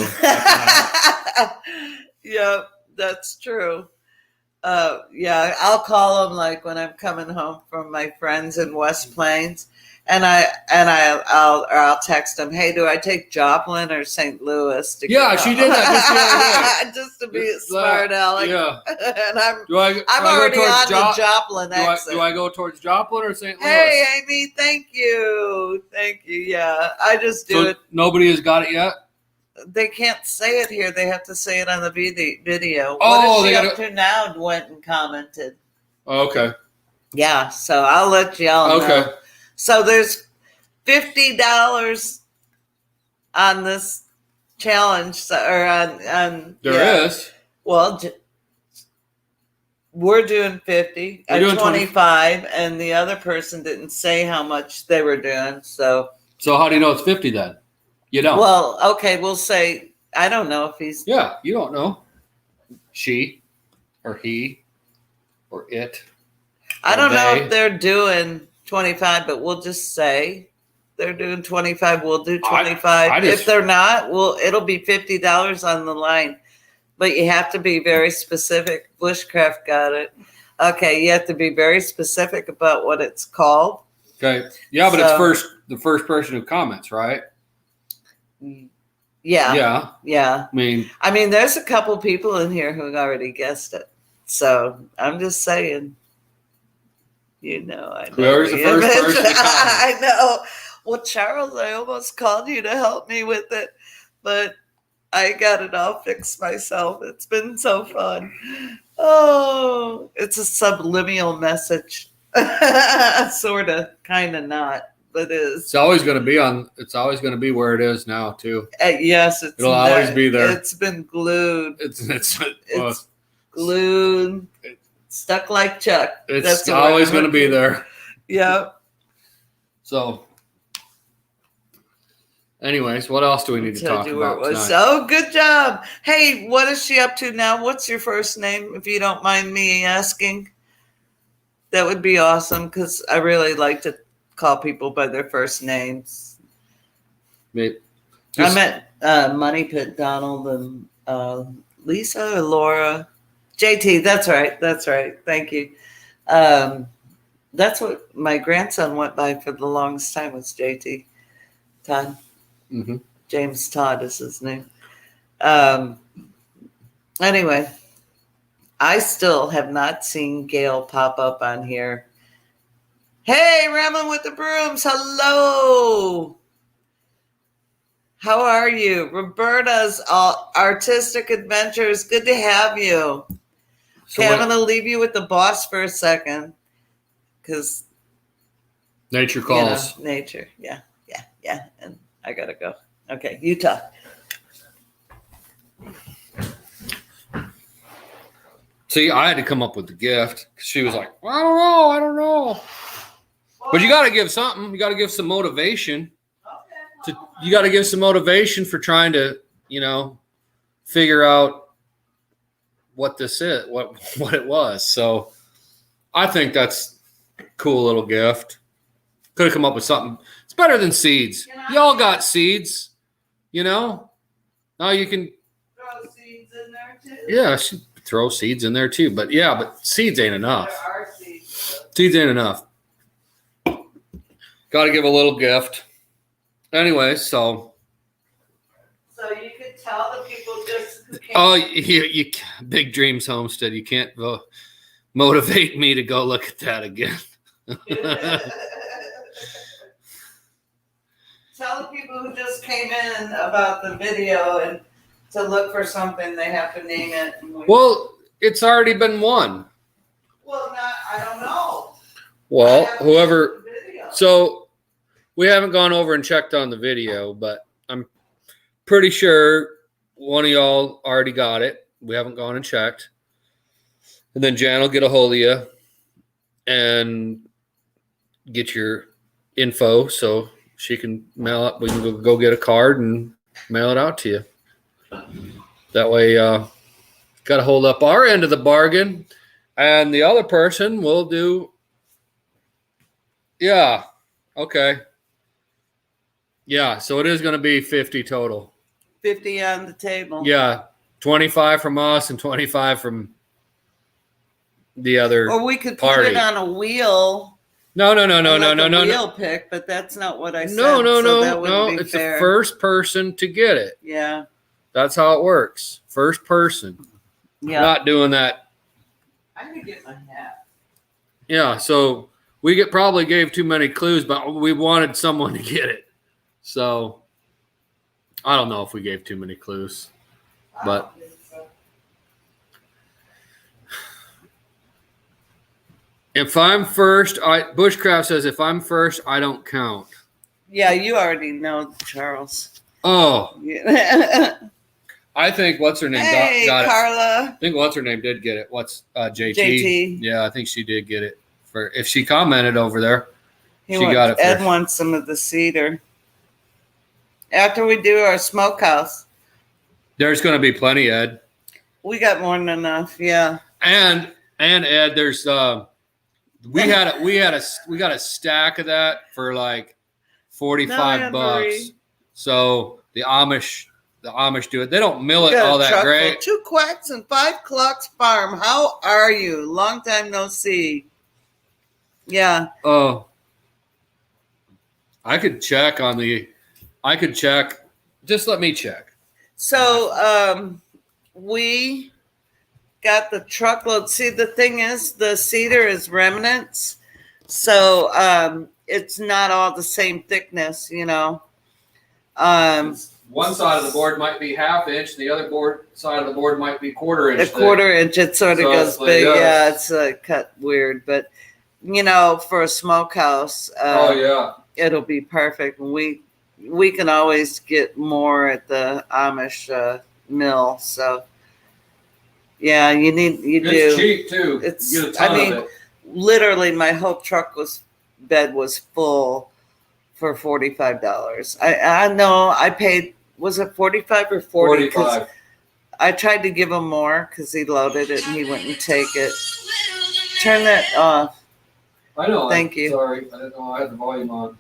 Yep, that's true. Yeah, I'll call them like when I'm coming home from my friends in West Plains, and I'll text them, hey, do I take Joplin or St. Louis? She did that just to be a smart aleck. Yeah. And I'm already on the Joplin exit. Do I go towards Joplin or St. Louis? Hey, Amy, thank you. Yeah, I just do it. Nobody has got it yet? They can't say it here. They have to say it on the video. Oh, what is she up to now? Went and commented. Oh, okay. Yeah, so I'll let y'all know. So there's $50 on this challenge, or on there is. Well, we're doing 50 at 25, and the other person didn't say how much they were doing. So how do you know it's 50 then? You don't. Well, okay, we'll say I don't know if he's. Yeah, you don't know. She, or he, or it. I don't know if they're doing 25, but we'll just say they're doing 25. We'll do 25. If they're not, it'll be $50 on the line. But you have to be very specific. Bushcraft got it. Okay, you have to be very specific about what it's called. Okay. Yeah, but it's the first person who comments, right? Yeah. I mean, there's a couple people in here who already guessed it. So I'm just saying. I know. Whoever's the first person to comment. I know. Well, Charles, I almost called you to help me with it, but I got it all fixed myself. It's been so fun. Oh, it's a subliminal message. Sort of, kind of not, but it is. It's always going to be where it is now, too. Yes, it'll always be there. It's been glued. It's glued. Stuck like Chuck. It's always going to be there. Yeah. So, anyways, what else do we need to talk about tonight? Oh, good job. Hey, what is she up to now? What's your first name, if you don't mind me asking? That would be awesome, because I really like to call people by their first names. I met Money Pit Donald and Lisa or Laura. JT, that's right. Thank you. That's what my grandson went by for the longest time, was JT. Todd. Mm-hmm. James Todd is his name. Anyway, I still have not seen Gail pop up on here. Hey, Ramon with the brooms. Hello. How are you? Roberta's Artistic Adventures. Good to have you. Okay, I'm going to leave you with the boss for a second. because nature calls. Nature. Yeah. And I gotta go. Okay, Utah. See, I had to come up with the gift. She was like, well, I don't know. But you got to give something. You got to give some motivation. You got to give some motivation for trying to, figure out what this is, what it was. So I think that's a cool little gift. Could have come up with something. It's better than seeds. Y'all got seeds, Now you can throw seeds in there too. Yeah, she throw seeds in there too. But seeds ain't enough. There are seeds. Seeds ain't enough. Got to give a little gift. Anyway, so you could tell the people just who came. Oh, you Big Dreams Homestead. You can't motivate me to go look at that again. Tell the people who just came in about the video and to look for something. They have to name it. Well, it's already been won. Well, I don't know. Well, whoever. So we haven't gone over and checked on the video, but I'm pretty sure one of y'all already got it. We haven't gone and checked. And then Jan will get a hold of you and get your info so she can mail it. We can go get a card and mail it out to you. That way, got to hold up our end of the bargain. And the other person will do. Yeah. Okay. Yeah. So it is going to be 50 total. 50 on the table. Yeah. 25 from us and 25 from the other. Or we could party. put it on a wheel. No. Wheel pick, but that's not what I said. No. It's fair. The first person to get it. Yeah. That's how it works. First person. Yeah. Not doing that. I'm gonna get my hat. Yeah. So we probably gave too many clues, but we wanted someone to get it. So I don't know if we gave too many clues, but. If I'm first, Bushcraft says if I'm first, I don't count. Yeah, you already know, Charles. Oh. Yeah. I think what's her name got Carla. it. I think what's her name did get it. What's JT? JT. Yeah, I think she did get it. If she commented over there, she got it. Ed wants some of the cedar. After we do our smokehouse. There's going to be plenty, Ed. We got more than enough, yeah. And Ed, there's we got a stack of that for like $45. So the Amish do it. They don't mill it all that great. 2 quacks and 5 clucks farm. How are you? Long time no see. Yeah. Oh. I could check. Just let me check. So we got the truckload. See, the thing is, the cedar is remnants, so it's not all the same thickness, One side of the board might be ½ inch, the other side of the board might be $1/4 inch. A $1/4 inch, it sort of goes big. Yeah, it's cut weird, but for a smokehouse, it'll be perfect. We can always get more at the Amish mill, so. Yeah, It's cheap too. Literally, my whole bed was full for $45. I know I paid. Was it 45 or 40? 45. I tried to give him more because he loaded it and he wouldn't take it. Turn that off. I know. Thank you. Sorry, I didn't know I had the volume on.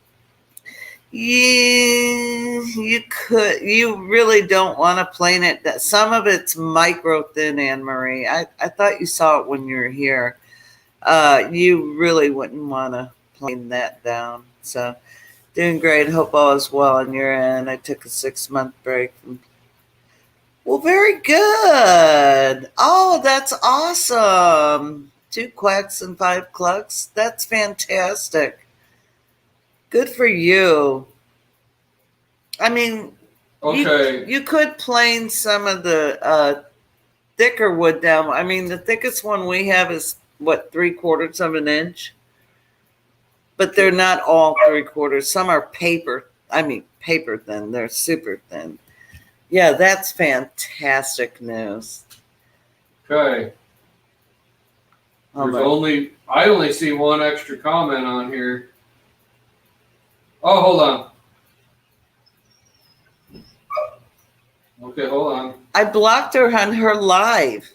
You could. You really don't want to plane it. Some of it's micro thin, Anne Marie. I thought you saw it when you were here. You really wouldn't want to plane that down. So, doing great. Hope all is well on your end. I took a 6-month break. Well, very good. Oh, that's awesome. 2 quacks and 5 clucks. That's fantastic. Good for you. I mean, okay. You could plane some of the thicker wood down. I mean, the thickest one we have is, what, 3/4 of an inch? but they're not all 3/4. Some are paper. I mean, paper thin. They're super thin. Yeah, that's fantastic news. Okay. I only see one extra comment on here. Oh, hold on. Okay, hold on. I blocked her on her live.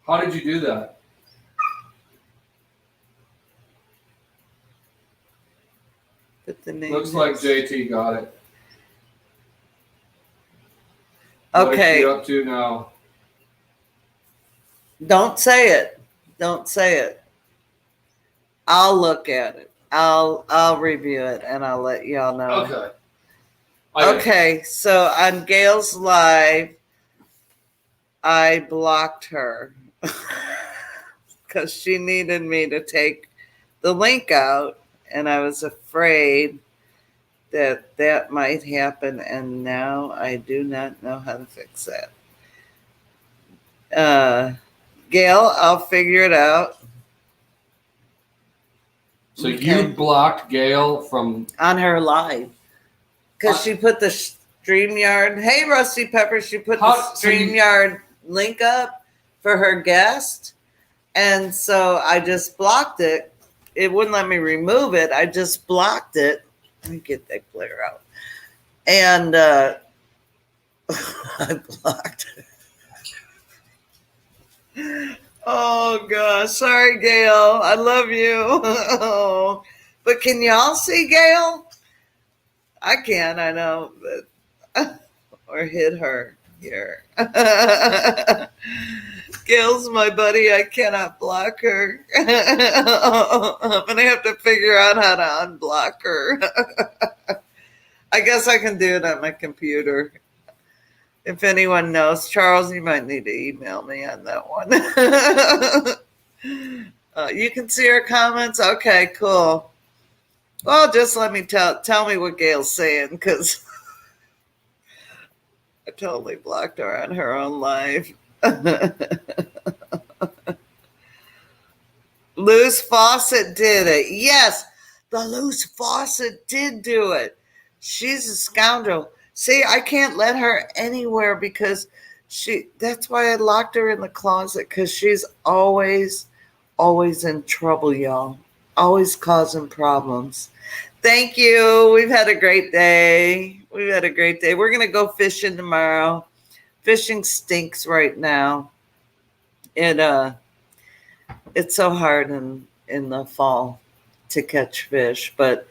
How did you do that? But the name Looks like JT got it. Okay. What is she up to now? Don't say it. Don't say it. I'll look at it. I'll review it and I'll let y'all know. Okay. Okay, so on Gail's live, I blocked her because she needed me to take the link out, and I was afraid that might happen, and now I do not know how to fix that. Gail, I'll figure it out. So you blocked Gail from on her live because she put the StreamYard. Hey, Rusty Pepper, she put the StreamYard link up for her guest, and so I just blocked it. It wouldn't let me remove it. I just blocked it. Let me get that glare out. And I blocked it. Oh gosh, sorry, Gail. I love you. Oh. But can y'all see Gail? I can, I know, but or hit her here. Gail's my buddy. I cannot block her. I'm gonna have to figure out how to unblock her. I guess I can do it on my computer. If anyone knows, Charles, you might need to email me on that one. You can see her comments. Okay, cool. Well, just let me tell me what Gail's saying, because I totally blocked her on her own live. Loose Faucet did it. Yes, the Loose Faucet did do it. She's a scoundrel. See, I can't let her anywhere because that's why I locked her in the closet, because she's always in trouble, y'all. Always causing problems. Thank you. We've had a great day. We're going to go fishing tomorrow. Fishing stinks right now. It's so hard in the fall to catch fish, but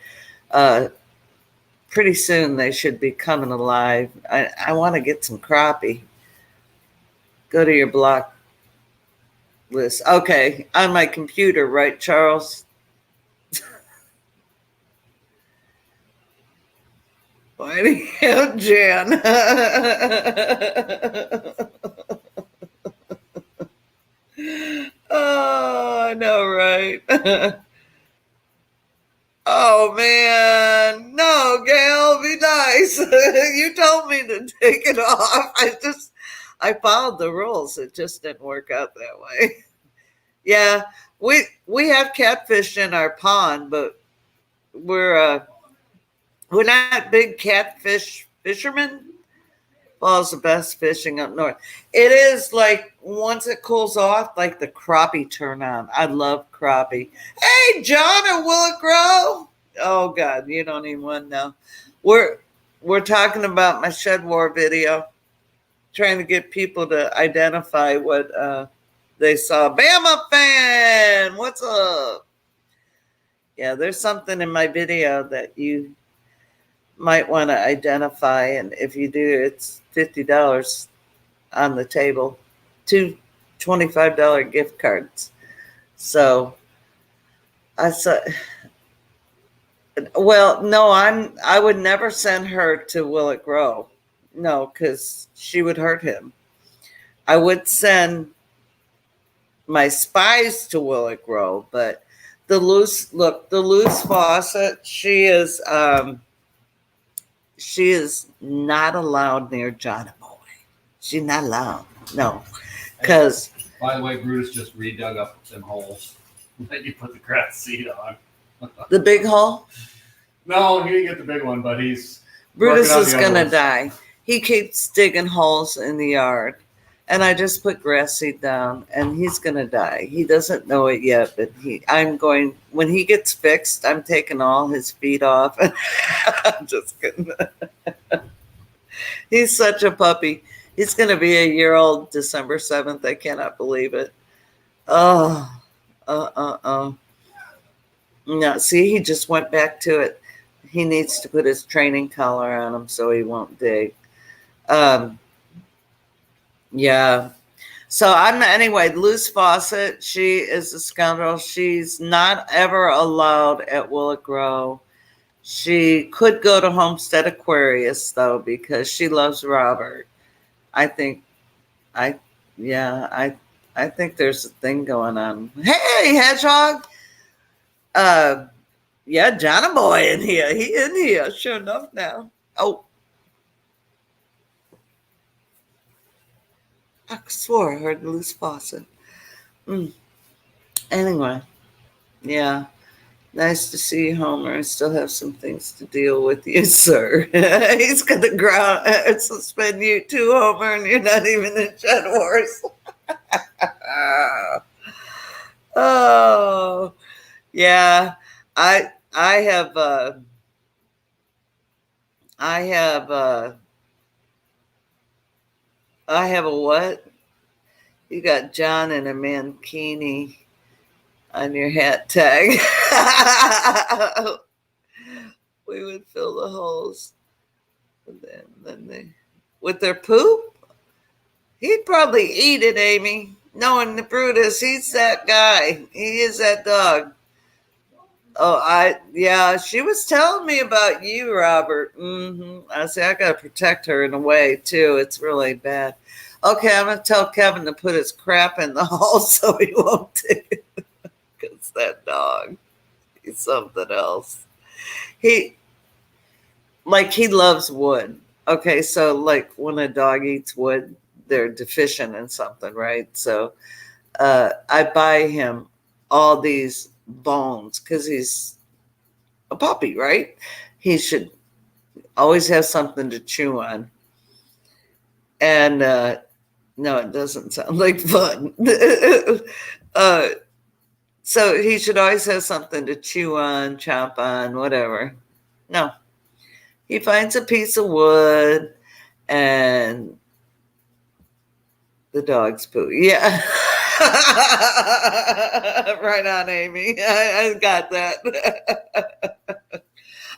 pretty soon they should be coming alive. I want to get some crappie. Go to your block list. Okay, on my computer, right, Charles? Why do you have Jan? Oh, I know, right? Oh man, no, Gail, be nice. You told me to take it off. I followed the rules. It just didn't work out that way. Yeah, we have catfish in our pond, but we're not big catfish fishermen. Fall's the best fishing up north. It is like once it cools off, like the crappie turn on. I love crappie. Hey, John, or will it grow? Oh God, you don't even want to know. We're talking about my Shed War video, trying to get people to identify what they saw. Bama fan, what's up? Yeah, there's something in my video that you might want to identify, and if you do, it's $50 on the table, 2 $25 gift cards. So I said, well, no, I would never send her to Will It Grow. No, because she would hurt him. I would send my spies to Will It Grow, but the loose faucet, she is not allowed near Johnny Boy. She's not allowed. No. Because, by the way, Brutus just redug up some holes. Then you put the grass seed on. The big hole? No, he didn't get the big one, but he's Brutus is going to die. He keeps digging holes in the yard. And I just put grass seed down, and he's going to die. He doesn't know it yet, but when he gets fixed, I'm taking all his feet off. I'm just kidding. He's such a puppy. He's going to be a year old December 7th. I cannot believe it. Oh. No, see, he just went back to it. He needs to put his training collar on him so he won't dig. Yeah. So anyway, Loose Fawcett, she is a scoundrel. She's not ever allowed at Willet Grove. She could go to Homestead Aquarius though, because she loves Robert. I think there's a thing going on. Hey, Hedgehog. Yeah, Johnny Boy in here. He in here, sure enough now. Oh. I swore I heard Loose Fawcett. Anyway, yeah. Nice to see you, Homer. I still have some things to deal with you, sir. He's going to suspend you too, Homer, and you're not even in Shed Wars. Oh, yeah. I have a what? You got John and a mankini on your hat tag. We would fill the holes. And then with their poop? He'd probably eat it, Amy. Knowing the Brutus, he's that guy. He is that dog. Oh, she was telling me about you, Robert. I say I got to protect her in a way, too. It's really bad. Okay, I'm going to tell Kevin to put his crap in the hole so he won't take it. Because that dog, he's something else. He loves wood. Okay, so like when a dog eats wood, they're deficient in something, right? So I buy him all these bones because he's a puppy, right? He should always have something to chew on. And no, it doesn't sound like fun. So he should always have something to chew on, chomp on, whatever. No. He finds a piece of wood and the dog's poo. Yeah. Right on, Amy. I got that.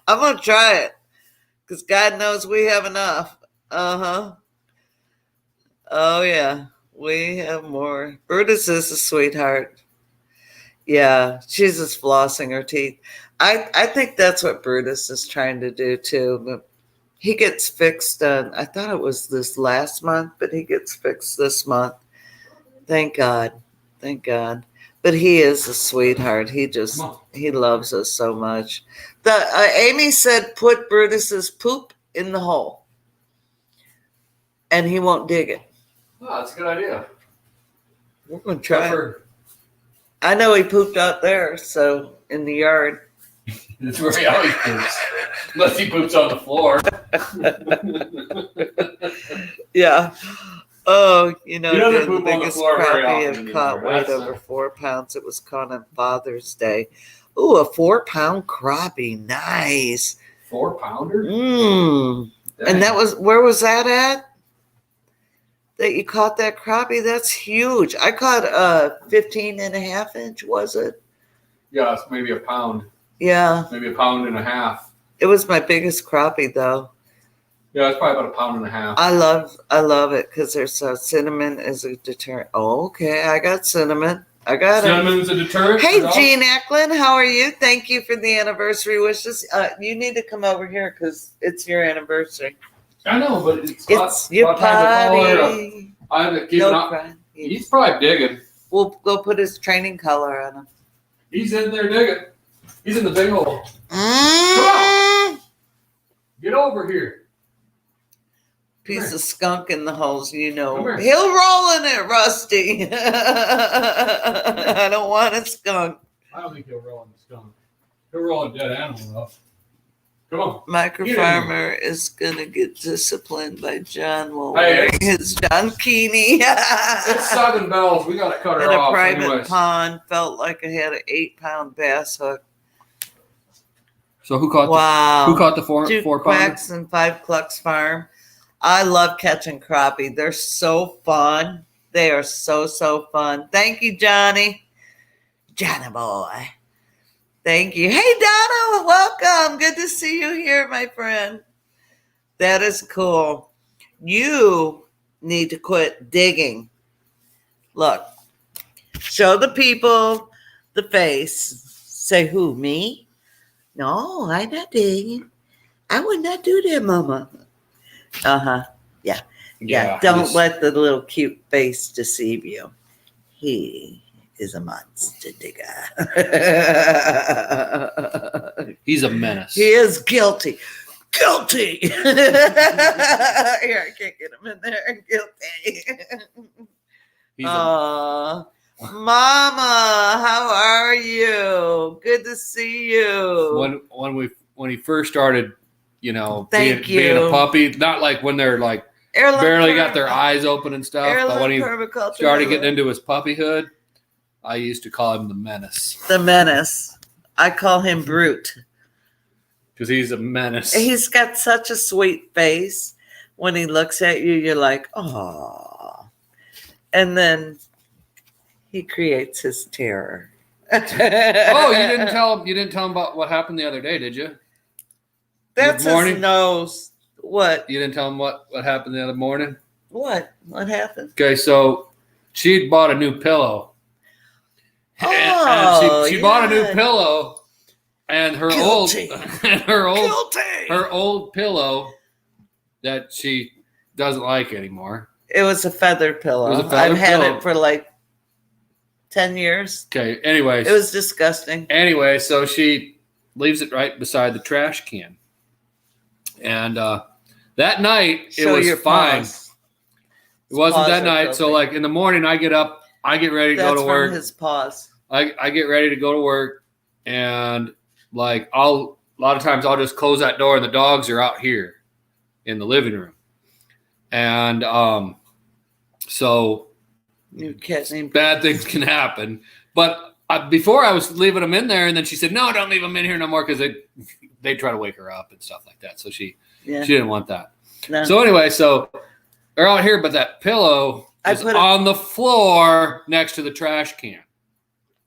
I'm going to try it because God knows we have enough. Uh-huh. Oh, yeah. We have more. Brutus is a sweetheart. Yeah, she's just flossing her teeth. I think that's what Brutus is trying to do, too. But he gets fixed I thought it was this last month, but he gets fixed this month. Thank God. Thank God. But he is a sweetheart. He loves us so much. Amy said put Brutus's poop in the hole. And he won't dig it. Oh, that's a good idea. We're going to try it. I know he pooped out there, so in the yard. That's where he always poops. Unless he poops on the floor. Yeah. Oh, the biggest crappie I've caught weighed over 4 pounds. It was caught on Father's Day. Ooh, a 4-pound crappie. Nice. 4-pounder? And where was that at? That you caught that crappie? That's huge. I caught a 15.5-inch, was it? Yeah, it's maybe a pound. Yeah. Maybe a pound and a half. It was my biggest crappie, though. Yeah, it's probably about a pound and a half. I love it because there's cinnamon is a deterrent. Oh, okay, I got cinnamon. I got Cinnamon's a deterrent. Hey, Jean Eklund, how are you? Thank you for the anniversary wishes. You need to come over here because it's your anniversary. I know, but it's your party. I have to keep an eye. He's probably digging. We'll go put his training collar on him. He's in there digging. He's in the big hole. Get over here. Piece of skunk in the holes, He'll roll in it, Rusty. I don't want a skunk. I don't think he'll roll in the skunk. He'll roll a dead animal though. Come on. Micro Farmer is gonna get disciplined by John while wearing his John Keeney. It's Southern Bells. We gotta cut her in off. a private anyways. pond. Felt like I had an 8-pound bass hook. So who caught? Wow. Who caught the 4 2 quacks and 5 clucks farm. I love catching crappie. They're so fun. They are so fun. Thank you, Johnny. Johnny boy. Thank you. Hey, Donna, welcome. Good to see you here, my friend. That is cool. You need to quit digging. Look, show the people the face. Say who, me? No, I'm not digging. I would not do that, Mama. Uh-huh. Yeah. Don't let the little cute face deceive you. He is a monster digger. He's a menace. He is guilty. Guilty. Here, I can't get him in there. Guilty. Mama, how are you? Good to see you. When he first started, being a puppy, not like when they're like barely got their eyes open and stuff, but when he started getting into his puppyhood, I used to call him the menace. The menace. I call him Brute. Because he's a menace. He's got such a sweet face. When he looks at you, you're like, oh. And then he creates his terror. Oh, you didn't tell him about what happened the other day, did you? That's his nose. What? You didn't tell him what happened the other morning? What? What happened? Okay, so she bought a new pillow. And she bought a new pillow, and her old pillow that she doesn't like anymore. It was a feather pillow. I've had it for like 10 years. Okay, anyways. It was disgusting. Anyway, so she leaves it right beside the trash can. And that night, it was fine. It wasn't that night. So, like, in the morning, I get up, I get ready to go to work. That's from his paws. I get ready to go to work, and, like, a lot of times I'll just close that door, and the dogs are out here in the living room. And so bad things can happen. But before I was leaving them in there, and then she said, no, don't leave them in here no more, because they try to wake her up and stuff like that. So she didn't want that. No. So anyway, they're out here, but that pillow is on the floor next to the trash can.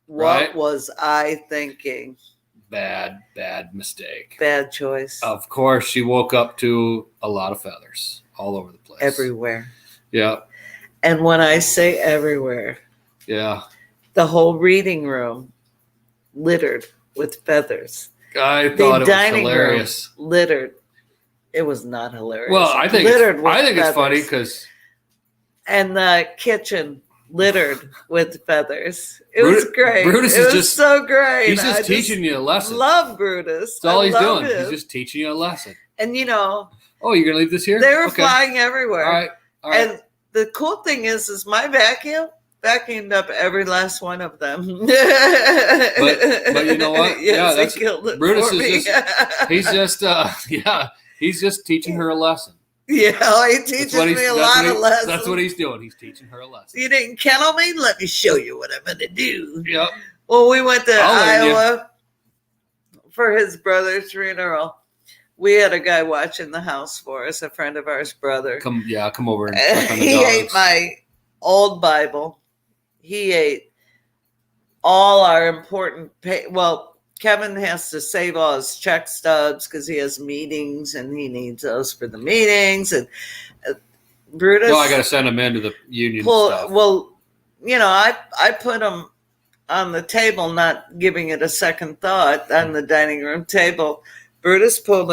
What was I thinking? Bad mistake. Bad choice. Of course, she woke up to a lot of feathers all over the place. Everywhere. Yeah. And when I say everywhere, yeah, the whole reading room littered with feathers. I thought it was hilarious. Littered. It was not hilarious. Well, I think it's funny because. And the kitchen littered with feathers. It was great. Brutus it was so great. He's just teaching you a lesson. Love Brutus. That's all he's doing. He's just teaching you a lesson. And oh, you're gonna leave this here? They were flying everywhere. All right. And the cool thing is my vacuum vacuumed up every last one of them. but you know what? Yes, that's Brutus he's just teaching her a lesson. Yeah, he teaches me a lot of lessons. That's what he's doing. He's teaching her a lesson. You didn't kennel me? Let me show you what I'm going to do. Yep. Well, we went to Iowa for his brother's funeral. We had a guy watching the house for us, a friend of ours' brother. Come over. And he ate my old Bible. He ate all our important Kevin has to save all his check stubs because he has meetings and he needs those for the meetings. And Brutus. No, I got to send him into the union stuff. Well, I put them on the table, not giving it a second thought on the dining room table. Brutus pulled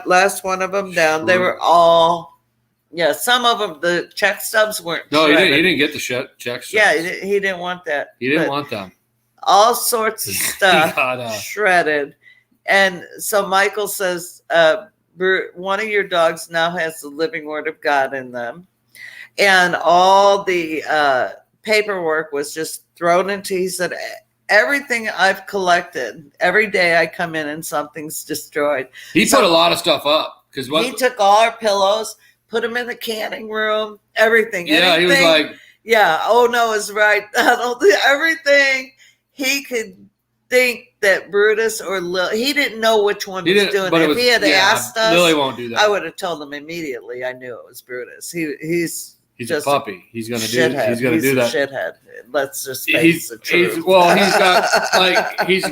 last one of them down. Sure. They were all, some of them, the check stubs weren't. No, he didn't get the check stubs. Yeah, he didn't want that. He didn't want them. All sorts of stuff shredded. And so Michael says, one of your dogs now has the living word of God in them. And all the paperwork was just thrown into, he said, everything I've collected, every day I come in and something's destroyed. He put a lot of stuff up because he took all our pillows, put them in the canning room, everything. Yeah, he was like, yeah. Oh no, is right. I don't think everything he could think that Brutus or Lily. He didn't know which one was doing it. If he had asked us, Lily won't do that. I would have told him immediately. I knew it was Brutus. He's just a puppy. He's gonna do. Shithead. He's gonna do that. Shithead. Let's just face the truth. He's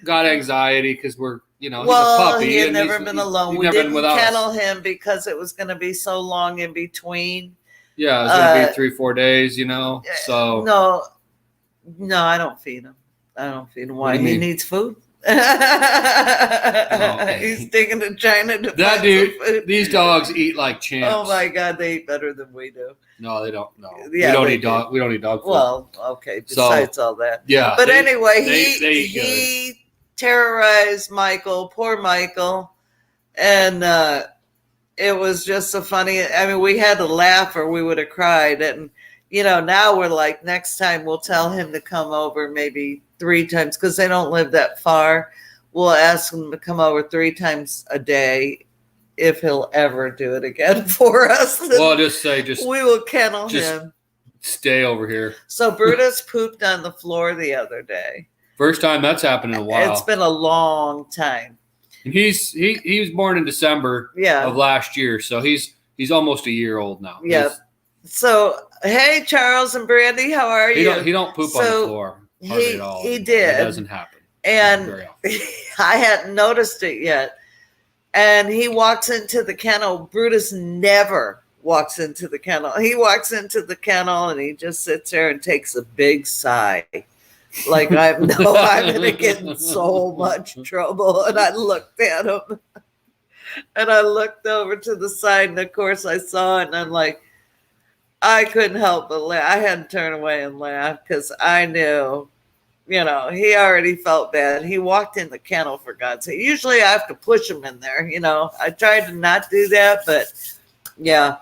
got anxiety because we're he's a puppy. He had never been alone. We didn't kennel us. him because it was going to be so long in between. Yeah, it was going to be 3-4 days. So no, I don't feed him. Why? He needs food. He's taking to China to that dude. Food. These dogs eat like champs. Oh my God, they eat better than we do. No, they don't. No, yeah, we don't eat dog. We don't eat dog food. Well, okay. Besides all that, yeah. But anyway, he terrorized Michael, poor Michael, and it was just so funny. I mean, we had to laugh or we would have cried. And now we're like, next time we'll tell him to come over maybe 3 times because they don't live that far. We'll ask him to come over 3 times a day if he'll ever do it again for us. Well, just we will kennel him. Stay over here. So Brutus pooped on the floor the other day. First time that's happened in a while. It's been a long time. And he was born in December of last year, so he's almost a year old now. Yeah. So hey, Charles and Brandy, how are you? He don't poop on the floor hardly at all. He did. It doesn't happen. And I hadn't noticed it yet. And he walks into the kennel. Brutus never walks into the kennel. He walks into the kennel and he just sits there and takes a big sigh. Like I'm going to get in so much trouble. And I looked at him and I looked over to the side and of course I saw it and I'm like, I couldn't help but laugh. I had to turn away and laugh because I knew, he already felt bad. He walked in the kennel for God's sake. Usually I have to push him in there. I tried to not do that, but yeah,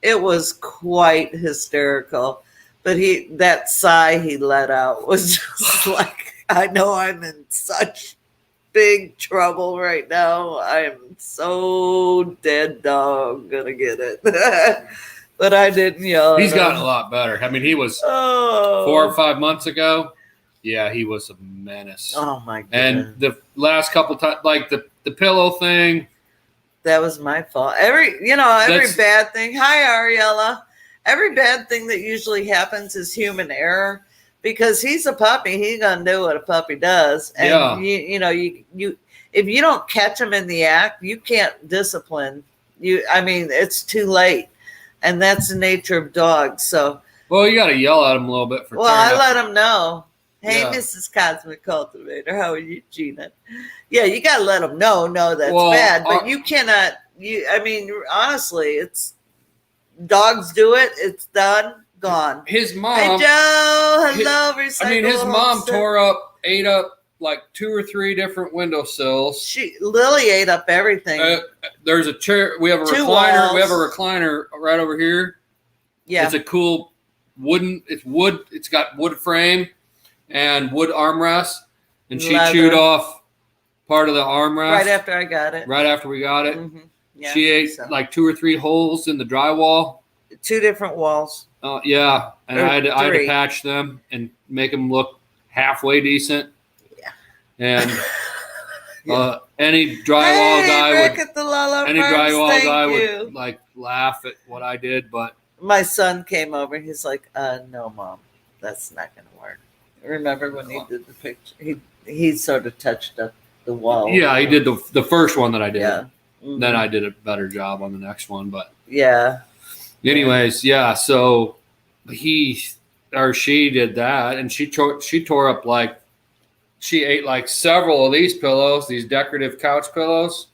it was quite hysterical. But that sigh he let out was just like, I know I'm in such big trouble right now. I am so dead dog gonna get it. But I didn't yell. He's gotten a lot better. I mean, he was 4 or 5 months ago. Yeah, he was a menace. Oh my God. And the last couple times, like the pillow thing. That was my fault. Every bad thing. Hi, Ariella. Every bad thing that usually happens is human error because he's a puppy. He's gonna do what a puppy does. And you if you don't catch him in the act, you can't discipline. It's too late. And that's the nature of dogs. So, you got to yell at him a little bit. I let him know. Hey, Mrs. Cosmic Cultivator, how are you, Gina? Yeah, you got to let him know. No, that's bad. But you cannot. Honestly, it's dogs do it. It's done, gone. His mom. Hey, Joe. Hello, his mom ate up like 2 or 3 different windowsills. Lily ate up everything. There's a chair. We have a recliner. Walls. We have a recliner right over here. Yeah. It's a cool wooden. It's wood. It's got wood frame and wood armrest. And she chewed off part of the armrest. Right after I got it. Right after we got it. Mm-hmm. Yeah, she ate like 2 or 3 holes in the drywall. 2 different walls. Yeah. And I had to patch them and make them look halfway decent. And any drywall guy would like laugh at what I did, but my son came over. He's like, "No, Mom, that's not going to work." Remember when he did the picture? He sort of touched up the wall. Yeah, he did the first one that I did. Yeah. Mm-hmm. Then I did a better job on the next one, but yeah. Anyways, yeah. So she did that, and she tore up like. She ate like several of these pillows, these decorative couch pillows.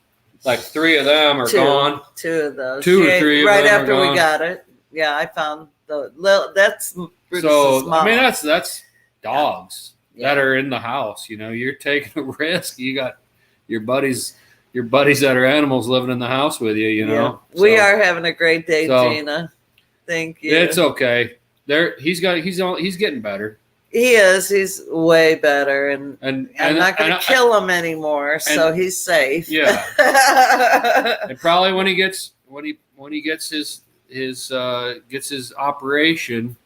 Like 3 of them are gone. 2 of those. 2 or 3 of them right after we got it. Yeah, I found that's Brutus's mom. That's dogs that are in the house. You're taking a risk. You got your buddies that are animals living in the house with you. Yeah. We are having a great day, Gina. Thank you. It's okay. He's getting better. He is. He's way better, and I'm not going to kill him anymore, so he's safe. Yeah. And probably when he gets his operation,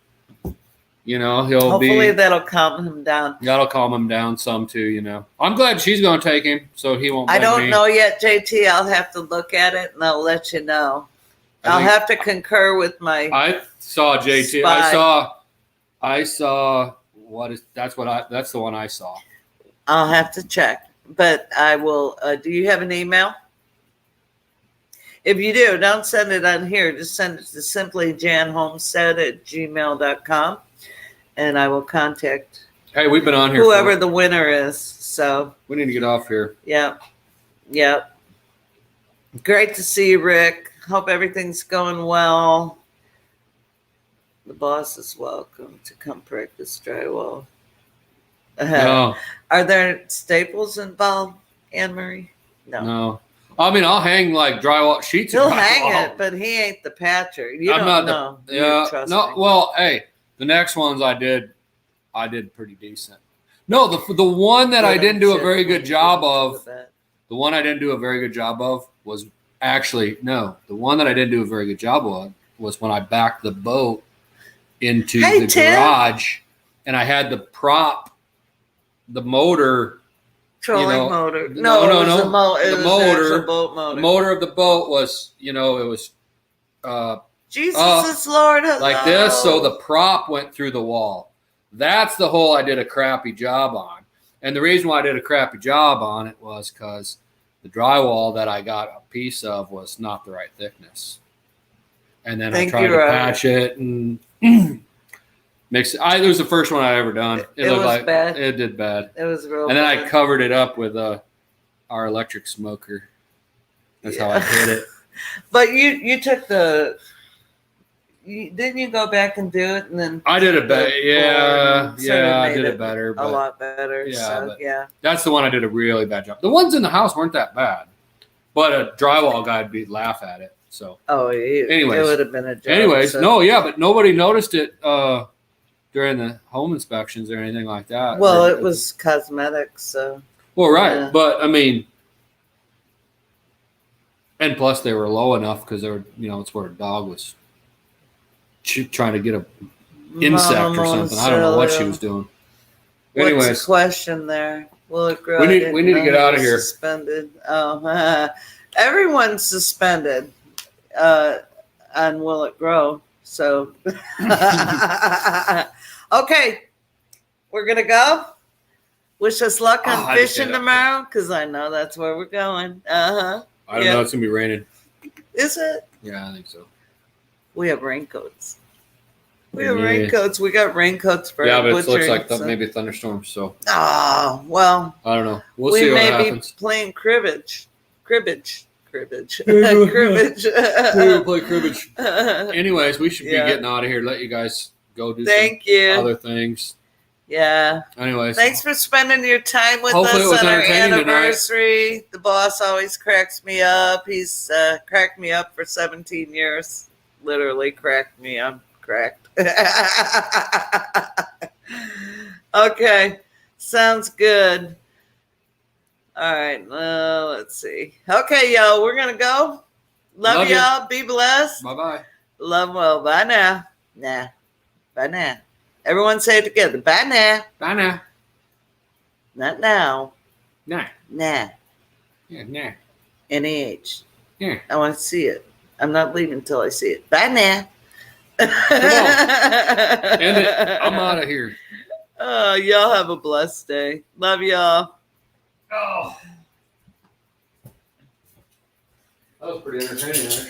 he'll hopefully that'll calm him down. That'll calm him down some too. I'm glad she's going to take him, so he won't. I don't know yet, JT. I'll have to look at it, and I'll let you know. I'll have to concur with my. I saw JT. Spy. I saw. That's the one I saw. I'll have to check, but I will. Do you have an email? If you do, don't send it on here. Just send it to simplyjanhomestead@gmail.com, and I will contact. Hey, we've been on here. Whoever the winner is. So we need to get off here. Yep. Great to see you, Rick. Hope everything's going well. The boss is welcome to come practice drywall. No. Are there staples involved, Anne Marie? No. I mean, I'll hang like drywall sheets. He'll hang it, but he ain't the patcher. You don't know. No. Well, hey, the next ones I did pretty decent. No, the one that I didn't do a very good job of. The one I didn't do a very good job of was actually the one that I didn't do a very good job of was when I backed the boat into the garage, and I had the prop, the motor, trolling motor. No. The motor, boat motor. The motor of the boat was, it was Jesus is Lord. Hello. Like this, so the prop went through the wall. That's the hole I did a crappy job on, and the reason why I did a crappy job on it was because the drywall that I got a piece of was not the right thickness, and then I tried to patch it and. Mix it. It was the first one I ever done. It looked like bad. It did bad. It was real. And then I covered it up with our electric smoker. That's how I did it. But you took didn't you go back and do it and then I did it better. Yeah, I did it better. A lot better. Yeah, that's the one I did a really bad job. The ones in the house weren't that bad, but a drywall guy'd laugh at it. So anyways, it would have been a joke. Anyways, but nobody noticed it during the home inspections or anything like that. Well, it was cosmetic, so. Well, right, yeah. But I mean, and plus they were low enough because they were, it's where a dog was trying to get a insect or something. I don't know what she was doing. Anyways, what's the question there? Will it grow? We need to get out of here. Suspended. Everyone's suspended on Will It Grow? So, okay, we're gonna go. Wish us luck on fishing tomorrow, because I know that's where we're going. I don't know. It's gonna be raining. Is it? Yeah, I think so. We have raincoats. We got raincoats for but it looks like maybe a thunderstorm. So. Oh well. I don't know. We'll see what happens. We may be playing cribbage. Cribbage. We will play cribbage. Anyways, we should be getting out of here. Let you guys go do other things. Yeah. Anyways. Thanks for spending your time with us on our anniversary. Tonight. The boss always cracks me up. He's cracked me up for 17 years. Literally cracked me. I'm cracked. Okay. Sounds good. All right, let's see. Okay, y'all, we're going to go. Love y'all. Be blessed. Bye-bye. Love well. Bye now. Bye now. Everyone say it together. Bye now. Bye now. Not now. Nah. Nah. Yeah, nah. N-A-H. Yeah. I want to see it. I'm not leaving until I see it. Bye now. Come on. End it. I'm out of here. Y'all have a blessed day. Love y'all. Oh, that was pretty entertaining, actually.